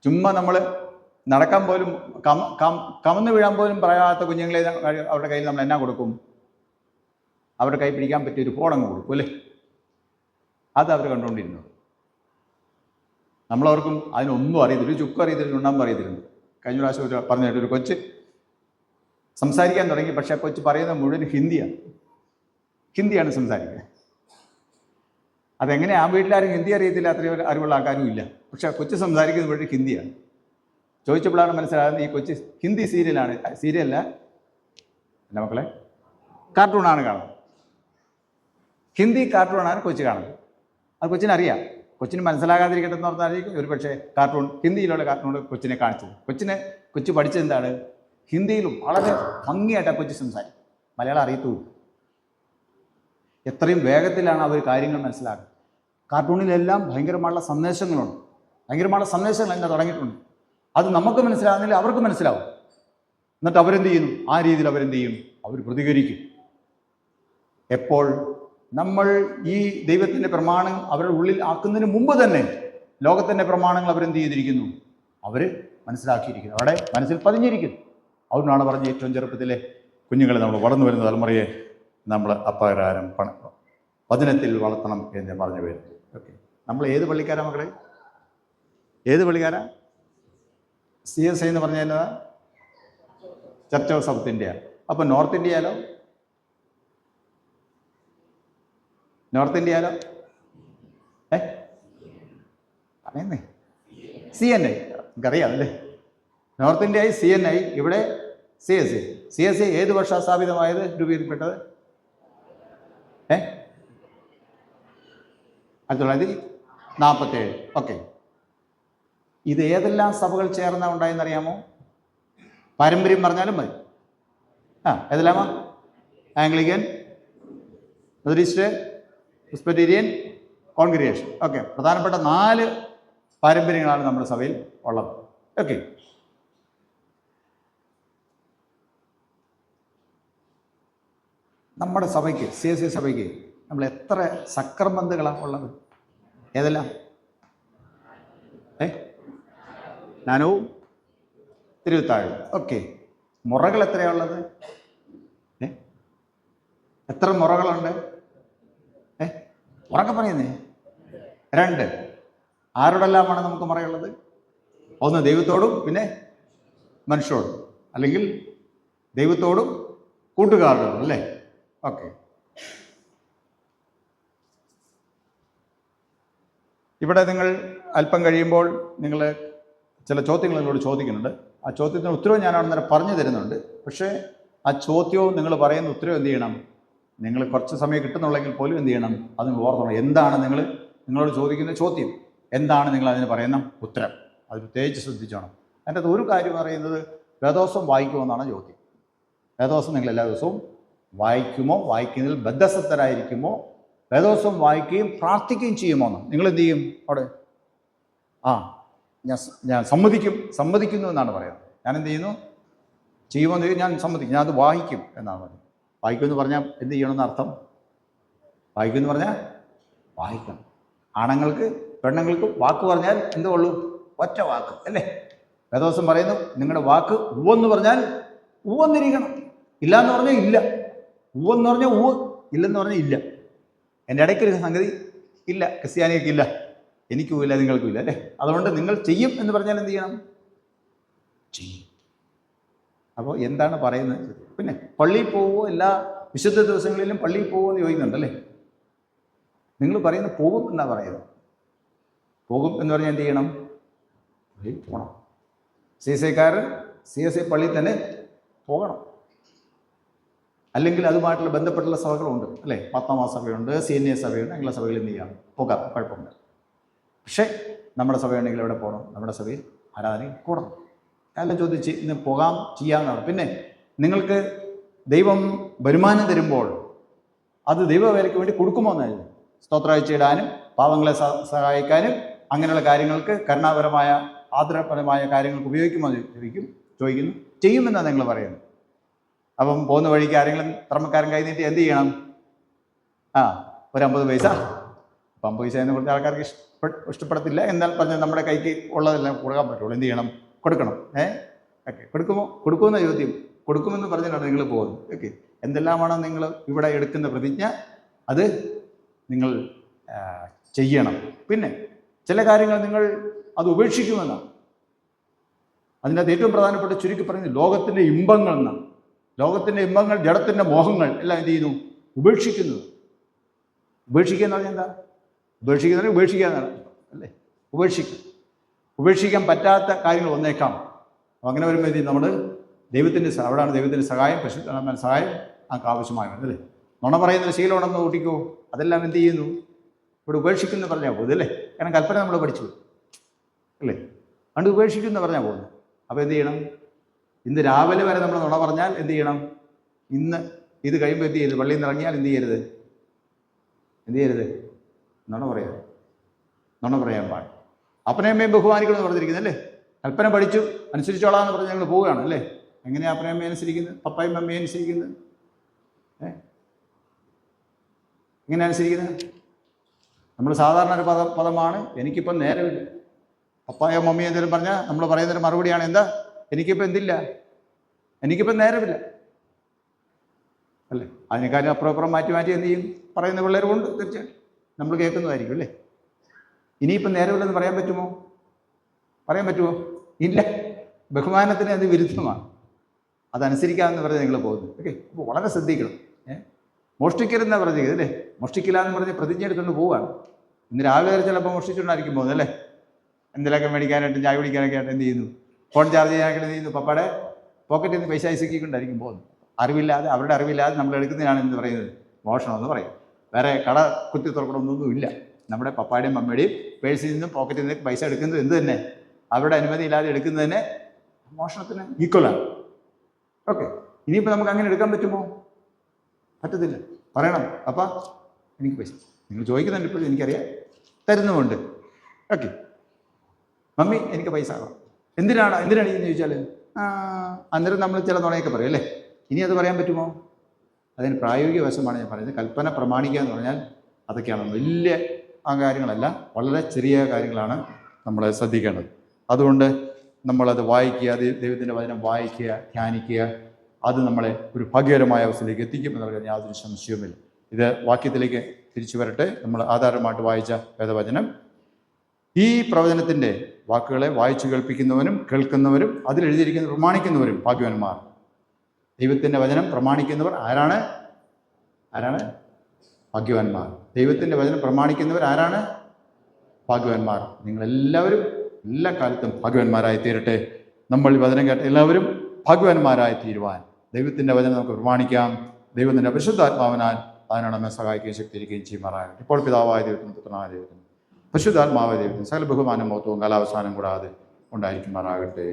ചുമ്മാ നമ്മൾ നടക്കാൻ പോലും കമന്ന് വീഴാൻ പോലും പറയാത്ത കുഞ്ഞുങ്ങളെ അവരുടെ കയ്യിൽ നമ്മൾ എന്നാ കൊടുക്കും? അവരുടെ കൈ പിടിക്കാൻ പറ്റിയൊരു ഫോണങ്ങ് കൊടുക്കും അല്ലേ? അത് അവർ കണ്ടുകൊണ്ടിരുന്നത്. നമ്മളവർക്കും അതിനൊന്നും അറിയത്തില്ല, ഒരു ചുക്കും അറിയത്തില്ല, ഉണ്ണാൻ അറിയത്തില്ല. കഴിഞ്ഞ പ്രാവശ്യം പറഞ്ഞിട്ട് ഒരു കൊച്ച് സംസാരിക്കാൻ തുടങ്ങി. പക്ഷേ കൊച്ച് പറയുന്നത് മുഴുവൻ ഹിന്ദിയാണ് സംസാരിക്കുക. അതെങ്ങനെ? ആ വീട്ടിലാരും ഹിന്ദി അറിയത്തില്ല, അത്രയും അറിവുള്ള ആൾക്കാരും ഇല്ല. പക്ഷേ കൊച്ച് സംസാരിക്കുന്നത് മുഴുവൻ ഹിന്ദിയാണ്. ചോദിച്ചപ്പോഴാണ് മനസ്സിലാകുന്നത് ഈ കൊച്ച് ഹിന്ദി സീരിയലല്ല എൻ്റെ മക്കളെ, കാർട്ടൂണാണ് കാണുന്നത്. ഹിന്ദി കാർട്ടൂണാണ് കൊച്ച് കാണുന്നത്. അത് കൊച്ചിനറിയാം. കൊച്ചിന് മനസ്സിലാകാതിരിക്കട്ടെ എന്ന് പറഞ്ഞാൽ ഒരു പക്ഷേ ഹിന്ദിയിലുള്ള കാർട്ടൂൺ കൊച്ചിനെ കാണിച്ചത്. കൊച്ച് പഠിച്ചെന്താണ്? ഹിന്ദിയിലും വളരെ ഭംഗിയായിട്ടാണ് കൊച്ച് സംസാരിക്കും. മലയാളം അറിയത്തുമില്ല. എത്രയും വേഗത്തിലാണ് അവർ കാര്യങ്ങൾ മനസ്സിലാക്കുക. കാർട്ടൂണിലെല്ലാം ഭയങ്കരമായുള്ള സന്ദേശങ്ങളുണ്ട്. ഭയങ്കരമായുള്ള സന്ദേശങ്ങൾ തന്നെ തുടങ്ങിയിട്ടുണ്ട്. അത് നമുക്ക് മനസ്സിലാകുന്നില്ല, അവർക്ക് മനസ്സിലാവും. എന്നിട്ട് അവരെന്ത് ചെയ്യുന്നു? ആ രീതിയിൽ അവരെന്ത് ചെയ്യും? അവർ പ്രതികരിക്കും. എപ്പോൾ നമ്മൾ ഈ ദൈവത്തിൻ്റെ പ്രമാണം അവരുടെ ഉള്ളിൽ ആക്കുന്നതിന് മുമ്പ് തന്നെ ലോകത്തിൻ്റെ പ്രമാണങ്ങൾ അവരെന്ത് ചെയ്തിരിക്കുന്നു? അവർ മനസ്സിലാക്കിയിരിക്കുന്നു, അവിടെ മനസ്സിൽ പതിഞ്ഞിരിക്കുന്നു. അതുകൊണ്ടാണ് പറഞ്ഞ ഏറ്റവും ചെറുപ്പത്തിലെ കുഞ്ഞുങ്ങളെ നമ്മൾ വളർന്നു വരുന്ന തലമുറയെ നമ്മൾ അപ്രകാരം വചനത്തിൽ വളർത്തണം എന്ന് പറഞ്ഞു വരുന്നു. ഓക്കെ, നമ്മൾ ഏത് പള്ളിക്കാരാ മക്കളെ? ഏത് പള്ളിക്കാരാ? CSI എന്ന് പറഞ്ഞാൽ എന്നതാ? Church of south India. അപ്പോൾ നോർത്ത് ഇന്ത്യയിലോ? നോർത്ത് ഇന്ത്യയിലോ? അറിയുന്നേ CNI. നമുക്കറിയാം അല്ലേ? നോർത്ത് ഇന്ത്യയിൽ CNI, ഇവിടെ CSI. CSI ഏത് വർഷമാണ് സ്ഥാപിതമായത്, രൂപീകരിക്കപ്പെട്ടത്? 1947. ഓക്കെ, ഇത് ഏതെല്ലാം സഭകൾ ചേർന്ന ഉണ്ടായെന്നറിയാമോ? പാരമ്പര്യം പറഞ്ഞാലും മതി. ഏതെല്ലാമോ? Anglican, Methodist, Presbyterian, congregation. Okay, പ്രധാനപ്പെട്ട 4 പാരമ്പര്യങ്ങളാണ് നമ്മുടെ സഭയിൽ ഉള്ളത്. ഓക്കെ, നമ്മുടെ സഭയ്ക്ക്, CSI സഭയ്ക്ക് നമ്മൾ എത്ര സക്രമന്തുകളാണ് ഉള്ളത്? ഏതെല്ലാം? ജ്ഞാനവും തിരുത്താഴും. ഓക്കെ, മുറകൾ എത്രയാണുള്ളത്? എത്ര മുറകളുണ്ട്? ഉറക്കെ പറയുന്നേ. 2. ആരോടെല്ലാമാണ് നമുക്ക് മറയുള്ളത്? ഒന്ന് ദൈവത്തോടും പിന്നെ മനുഷ്യരോടും, അല്ലെങ്കിൽ ദൈവത്തോടും കൂട്ടുകാരോടും, അല്ലേ? ഓക്കെ. ഇവിടെ നിങ്ങൾ അല്പം കഴിയുമ്പോൾ നിങ്ങൾ ചില ചോദ്യങ്ങൾ നിങ്ങളോട് ചോദിക്കുന്നുണ്ട്. ആ ചോദ്യത്തിന് ഉത്തരവ് ഞാൻ അന്നേരം പറഞ്ഞു തരുന്നുണ്ട്. പക്ഷേ ആ ചോദ്യവും നിങ്ങൾ പറയുന്ന ഉത്തരവ് എന്ത് ചെയ്യണം? നിങ്ങൾ കുറച്ച് സമയം കിട്ടുന്നുള്ളെങ്കിൽ പോലും എന്ത് ചെയ്യണം? അത് നിങ്ങൾ ഓർക്കണം. എന്താണ് നിങ്ങളോട് ചോദിക്കുന്ന ചോദ്യം, എന്താണ് നിങ്ങൾ അതിന് പറയുന്ന ഉത്തരം? അത് പ്രത്യേകിച്ച് ശ്രദ്ധിച്ചോണം. അതിൻ്റെ അത് ഒരു കാര്യം പറയുന്നത്, വേദോസം വായിക്കുമെന്നാണ് ചോദ്യം. വേദോസം നിങ്ങൾ എല്ലാ ദിവസവും വായിക്കുമോ? വായിക്കുന്നതിൽ ബദ്ധസ്ഥരായിരിക്കുമോ? വേദോസം വായിക്കുകയും പ്രാർത്ഥിക്കുകയും ചെയ്യുമോ എന്ന് നിങ്ങൾ എന്ത് ചെയ്യും? അവിടെ ഞാൻ സമ്മതിക്കുന്നു എന്നാണ് പറയുന്നത്. ഞാൻ എന്ത് ചെയ്യുന്നു? ചെയ്യുമോ എന്ന് ഞാൻ സമ്മതിക്കും, ഞാൻ അത് വായിക്കും എന്നാണ് പറയുന്നത്. വായിക്കുമെന്ന് പറഞ്ഞാൽ എന്ത് ചെയ്യണമെന്ന് അർത്ഥം? വായിക്കുമെന്ന് പറഞ്ഞാൽ വായിക്കണം. ആണുങ്ങൾക്ക് പെണ്ണുങ്ങൾക്ക് വാക്ക് പറഞ്ഞാൽ എന്തോ ഉള്ളൂ? ഒറ്റ വാക്ക്, അല്ലേ? വേദോസം പറയുന്നു, നിങ്ങളുടെ വാക്ക് ഉവ്വെന്ന് പറഞ്ഞാൽ ഉവ്വെന്നിരിക്കണം, ഇല്ല എന്ന് പറഞ്ഞാൽ ഇല്ല. ഉവ്വെന്ന് പറഞ്ഞാൽ ഉവ്വ്, ഇല്ലെന്ന് പറഞ്ഞാൽ ഇല്ല. എൻ്റെ ഇടയ്ക്കൊരു സംഗതി ഇല്ല, ക്രിസ്ത്യാനികൾക്കില്ല, എനിക്കും ഇല്ല, നിങ്ങൾക്കും ഇല്ല, അല്ലേ? അതുകൊണ്ട് നിങ്ങൾ ചെയ്യും എന്ന് പറഞ്ഞാൽ എന്ത് ചെയ്യണം? ചെയ്യും. അപ്പോൾ എന്താണ് പറയുന്നത്? പിന്നെ പള്ളിയിൽ പോവുമോ? എല്ലാ വിശുദ്ധ ദിവസങ്ങളിലും പള്ളിയിൽ പോവുമോ എന്ന് ചോദിക്കുന്നുണ്ടല്ലേ? നിങ്ങൾ പറയുന്നത് പോകും എന്നാണ് പറയുന്നത്. പോകും എന്ന് പറഞ്ഞാൽ എന്ത് ചെയ്യണം? പള്ളിയിൽ പോകണം. CSIക്കാരൻ CSI പള്ളിയിൽ തന്നെ പോകണം. അല്ലെങ്കിൽ അതുമായിട്ടുള്ള ബന്ധപ്പെട്ടുള്ള സഭകളുണ്ട്, അല്ലേ? മാർത്തോമാ സഭയുണ്ട്, CNA സഭയുണ്ട്, അങ്ങനെയുള്ള സഭകളിൽ എന്ത് ചെയ്യണം? പോകാം, കുഴപ്പമില്ല. പക്ഷേ നമ്മുടെ സഭയുണ്ടെങ്കിൽ എവിടെ പോകണം? നമ്മുടെ സഭയിൽ ആരാധനയിൽ കൂടണം. എല്ലാം ചോദിച്ച് ഇന്ന് പോകാം, ചെയ്യാമെന്നാണ്. പിന്നെ നിങ്ങൾക്ക് ദൈവം വരുമാനം തരുമ്പോൾ അത് ദൈവവേലയ്ക്ക് വേണ്ടി കൊടുക്കുമോ എന്നായിരുന്നു. സ്തോത്രാഴ്ച ഇടാനും പാവങ്ങളെ സഹായിക്കാനും അങ്ങനെയുള്ള കാര്യങ്ങൾക്ക്, കരുണാപരമായ ആദരപരമായ കാര്യങ്ങൾക്ക് ഉപയോഗിക്കുമോ എന്ന് ചോദിക്കുന്നു. ചെയ്യുമെന്നാണ് നിങ്ങൾ പറയുന്നത്. അപ്പം പോകുന്ന വഴിക്ക് ആരെങ്കിലും ധർമ്മക്കാരൻ കൈ നീട്ടി എന്ത് ചെയ്യണം? ഒരു 50 പൈസ. 50 പൈസ എന്ന് പറഞ്ഞ ആൾക്കാർക്ക് ഇഷ്ടപ്പെടത്തില്ല. എന്നാൽ പറഞ്ഞാൽ നമ്മുടെ കൈക്ക് ഉള്ളതെല്ലാം കൊടുക്കാൻ പറ്റുള്ളൂ. എന്ത് ചെയ്യണം? കൊടുക്കണം. ഓക്കെ. കൊടുക്കുമെന്ന ചോദ്യം. കൊടുക്കുമെന്ന് പറഞ്ഞിട്ടാണ് നിങ്ങൾ പോകുന്നത്. ഓക്കെ. എന്തെല്ലാമാണ് നിങ്ങൾ ഇവിടെ എടുക്കുന്ന പ്രതിജ്ഞ, അത് നിങ്ങൾ ചെയ്യണം. പിന്നെ ചില കാര്യങ്ങൾ നിങ്ങൾ അത് ഉപേക്ഷിക്കുമെന്നാണ്. അതിനകത്ത് ഏറ്റവും പ്രധാനപ്പെട്ട ചുരുക്കി പറയുന്നത് ലോകത്തിൻ്റെ ഇമ്പങ്ങൾ എന്നാണ്. ലോകത്തിൻ്റെ ഇമ്പങ്ങൾ, ജഡത്തിൻ്റെ മോഹങ്ങൾ എല്ലാം എന്ത് ചെയ്യുന്നു? ഉപേക്ഷിക്കുന്നു. ഉപേക്ഷിക്കുക എന്ന് പറഞ്ഞാൽ എന്താ? ഉപേക്ഷിക്കുക എന്നാണ്, അല്ലേ? ഉപേക്ഷിക്കാൻ പറ്റാത്ത കാര്യങ്ങൾ വന്നേക്കാം. അപ്പം അങ്ങനെ വരുമ്പോൾ എന്ത് ചെയ്യും? നമ്മൾ അവിടെയാണ് ദൈവത്തിൻ്റെ സഹായം, പരിശുദ്ധാത്മാവിന്റെ സഹായം നമുക്ക് ആവശ്യമായത്, അല്ലേ? നുണ പറയുന്ന ശീലമുണ്ടെന്ന് കൂട്ടിക്കോ, അതെല്ലാം എന്ത് ചെയ്യുന്നു? ഇവിടെ ഉപേക്ഷിക്കുന്നു പറഞ്ഞാൽ പോകുന്നത്, അല്ലേ? കാരണം കൽപ്പന നമ്മൾ പഠിച്ചു, അല്ലേ? അതുകൊണ്ട് ഉപേക്ഷിക്കുന്നു പറഞ്ഞാൽ പോകുന്നത്. അപ്പോൾ എന്ത് ചെയ്യണം? ഇന്ന് രാവിലെ വരെ നമ്മൾ നുണ പറഞ്ഞാൽ എന്ത് ചെയ്യണം? ഇന്ന് ഇത് കഴിയുമ്പോൾ എന്ത് ചെയ്യരുത്? പള്ളിയിൽ നിന്ന് ഇറങ്ങിയാൽ എന്ത് ചെയ്യരുത്? നുണ പറയാൻ പാടില്ല. അപ്പനയമ്മയും ബഹുമാനിക്കണമെന്ന് പറഞ്ഞിരിക്കുന്നത്, അല്ലേ? കൽപ്പന പഠിച്ചു, അനുസരിച്ചോളാം എന്ന് പറഞ്ഞ് ഞങ്ങൾ പോവുകയാണ്, അല്ലേ? എങ്ങനെയാണ് അപ്പനയമ്മയെ അനുസരിക്കുന്നത്? പപ്പായും അമ്മയെ അനുസരിക്കുന്നത്? എങ്ങനെ അനുസരിക്കുന്നത്? നമ്മൾ സാധാരണ ഒരു പദമാണ്, എനിക്കിപ്പം നേരമില്ല. പപ്പായോ മമ്മിയോ എന്തെങ്കിലും പറഞ്ഞാൽ നമ്മൾ പറയുന്നൊരു മറുപടിയാണ് എന്താ? എനിക്കിപ്പോൾ എന്തില്ല? എനിക്കിപ്പം നേരമില്ല, അല്ലേ? അതിനെക്കാളും അപ്പുറം മാറ്റി എന്ത് ചെയ്യും? പറയുന്ന പിള്ളേരുമുണ്ട്, തീർച്ചയായിട്ടും നമ്മൾ കേൾക്കുന്നതായിരിക്കും, അല്ലേ? ഇനിയിപ്പം നേരമില്ലെന്ന് പറയാൻ പറ്റുമോ? ഇല്ല. ബഹുമാനത്തിന് അത് വിരുദ്ധമാണ്. അതനുസരിക്കാമെന്ന് പറഞ്ഞ് നിങ്ങൾ പോകുന്നു. ഓക്കെ. അപ്പോൾ വളരെ ശ്രദ്ധിക്കണം. മോഷ്ടിക്കരുതെന്നാണ് പറഞ്ഞത്, അല്ലേ? മോഷ്ടിക്കില്ല എന്ന് പറഞ്ഞ് പ്രതിജ്ഞ എടുത്തുകൊണ്ട് പോവുകയാണ്. ഇന്ന് രാവിലെ വരെ ചിലപ്പോൾ മോഷ്ടിച്ചുകൊണ്ടായിരിക്കും പോകുന്നത്, അല്ലേ? എന്തെങ്കിലുമൊക്കെ മേടിക്കാനായിട്ട്, ചായ കുടിക്കാനൊക്കെ ആയിട്ട് എന്ത് ചെയ്യുന്നു? ഫോൺ ചാർജ് ചെയ്യാനൊക്കെ എന്ത് ചെയ്യുന്നു? പപ്പയുടെ പോക്കറ്റിൽ നിന്ന് പൈസ ഇസുക്കിക്കൊണ്ടായിരിക്കും പോകുന്നത്. അവരുടെ അറിവില്ലാതെ നമ്മൾ എടുക്കുന്നതിനാണ് എന്ന് പറയുന്നത് മോഷണം എന്ന് പറയും. വേറെ കട കുത്തി തുറക്കണമെന്നൊന്നുമില്ല. നമ്മുടെ പപ്പായുടെയും അമ്മയുടെയും പേഴ്സിൽ നിന്നും പോക്കറ്റിൽ നിന്ന് പൈസ എടുക്കുന്നത് എന്ത് തന്നെ? അവരുടെ അനുമതി ഇല്ലാതെ എടുക്കുന്നതിന് മോഷണത്തിന് ഈക്വലാണ്. ഓക്കെ. ഇനിയിപ്പോൾ നമുക്ക് അങ്ങനെ എടുക്കാൻ പറ്റുമോ? പറ്റത്തില്ല. പറയണം, അപ്പം എനിക്ക് പൈസ നിങ്ങൾ ചോദിക്കുന്നുണ്ട്, ഇപ്പോൾ എനിക്കറിയാം, തരുന്നുമുണ്ട്. ഓക്കെ. മമ്മി എനിക്ക് പൈസ ആകാം. എന്തിനാണ് എന്ന് ചോദിച്ചാൽ അന്നേരം നമ്മൾ ചില നുണയൊക്കെ പറയും, അല്ലേ? ഇനി അത് പറയാൻ പറ്റുമോ? അതിന് പ്രായോഗിക വശമാണ് ഞാൻ പറയുന്നത്. കൽപ്പന പ്രമാണിക്കുക എന്ന് പറഞ്ഞാൽ അതൊക്കെയാണ്. വലിയ കാര്യങ്ങളല്ല, വളരെ ചെറിയ കാര്യങ്ങളാണ് നമ്മൾ ശ്രദ്ധിക്കേണ്ടത്. അതുകൊണ്ട് നമ്മളത് വായിക്കുക, ദൈവത്തിൻ്റെ വചനം വായിക്കുക, ധ്യാനിക്കുക. അത് നമ്മളെ ഒരു ഭാഗ്യകരമായ അവസ്ഥയിലേക്ക് എത്തിക്കും എന്നുള്ള യാതൊരു സംശയവുമില്ല. ഇത് വാക്യത്തിലേക്ക് തിരിച്ചു വരട്ടെ. നമ്മൾ ആധാരമായിട്ട് വായിച്ച വേദവചനം ഈ പ്രവചനത്തിൻ്റെ വാക്കുകളെ വായിച്ചു കേൾപ്പിക്കുന്നവനും കേൾക്കുന്നവരും അതിലെഴുതിയിരിക്കുന്ന പ്രമാണിക്കുന്നവരും ഭാഗ്യവാന്മാർ. ദൈവത്തിൻ്റെ വചനം പ്രമാണിക്കുന്നവർ ആരാണ്? ഭാഗ്യവാന്മാർ. ദൈവത്തിൻ്റെ വചനം പ്രമാണിക്കുന്നവർ ആരാണ്? ഭാഗ്യവാന്മാർ. നിങ്ങളെല്ലാവരും എല്ലാ കാലത്തും ഭാഗ്യവാന്മാരായി തീരട്ടെ. നമ്മൾ വചനം കേട്ട എല്ലാവരും ഭാഗ്യവാന്മാരായി തീരുവാൻ ദൈവത്തിൻ്റെ വചനം നമുക്ക് പ്രമാണിക്കാം. ദൈവത്തിൻ്റെ പരിശുദ്ധാത്മാവിനാൽ അതിനാണ് നമ്മെ സഹായിക്കുകയും ശക്തിയിരിക്കുകയും ചെയ്യുമാറാകട്ടെ. ഇപ്പോൾ പിതാവായ ദൈവത്തിനും പുത്രനായ ദൈവത്തിനും പരിശുദ്ധാത്മാവായ ദൈവത്തിനും സകല ബഹുമാനം മഹത്വവും കാലാവസാനം കൂടാതെ ഉണ്ടായിരിക്കുമാറാകട്ടെ.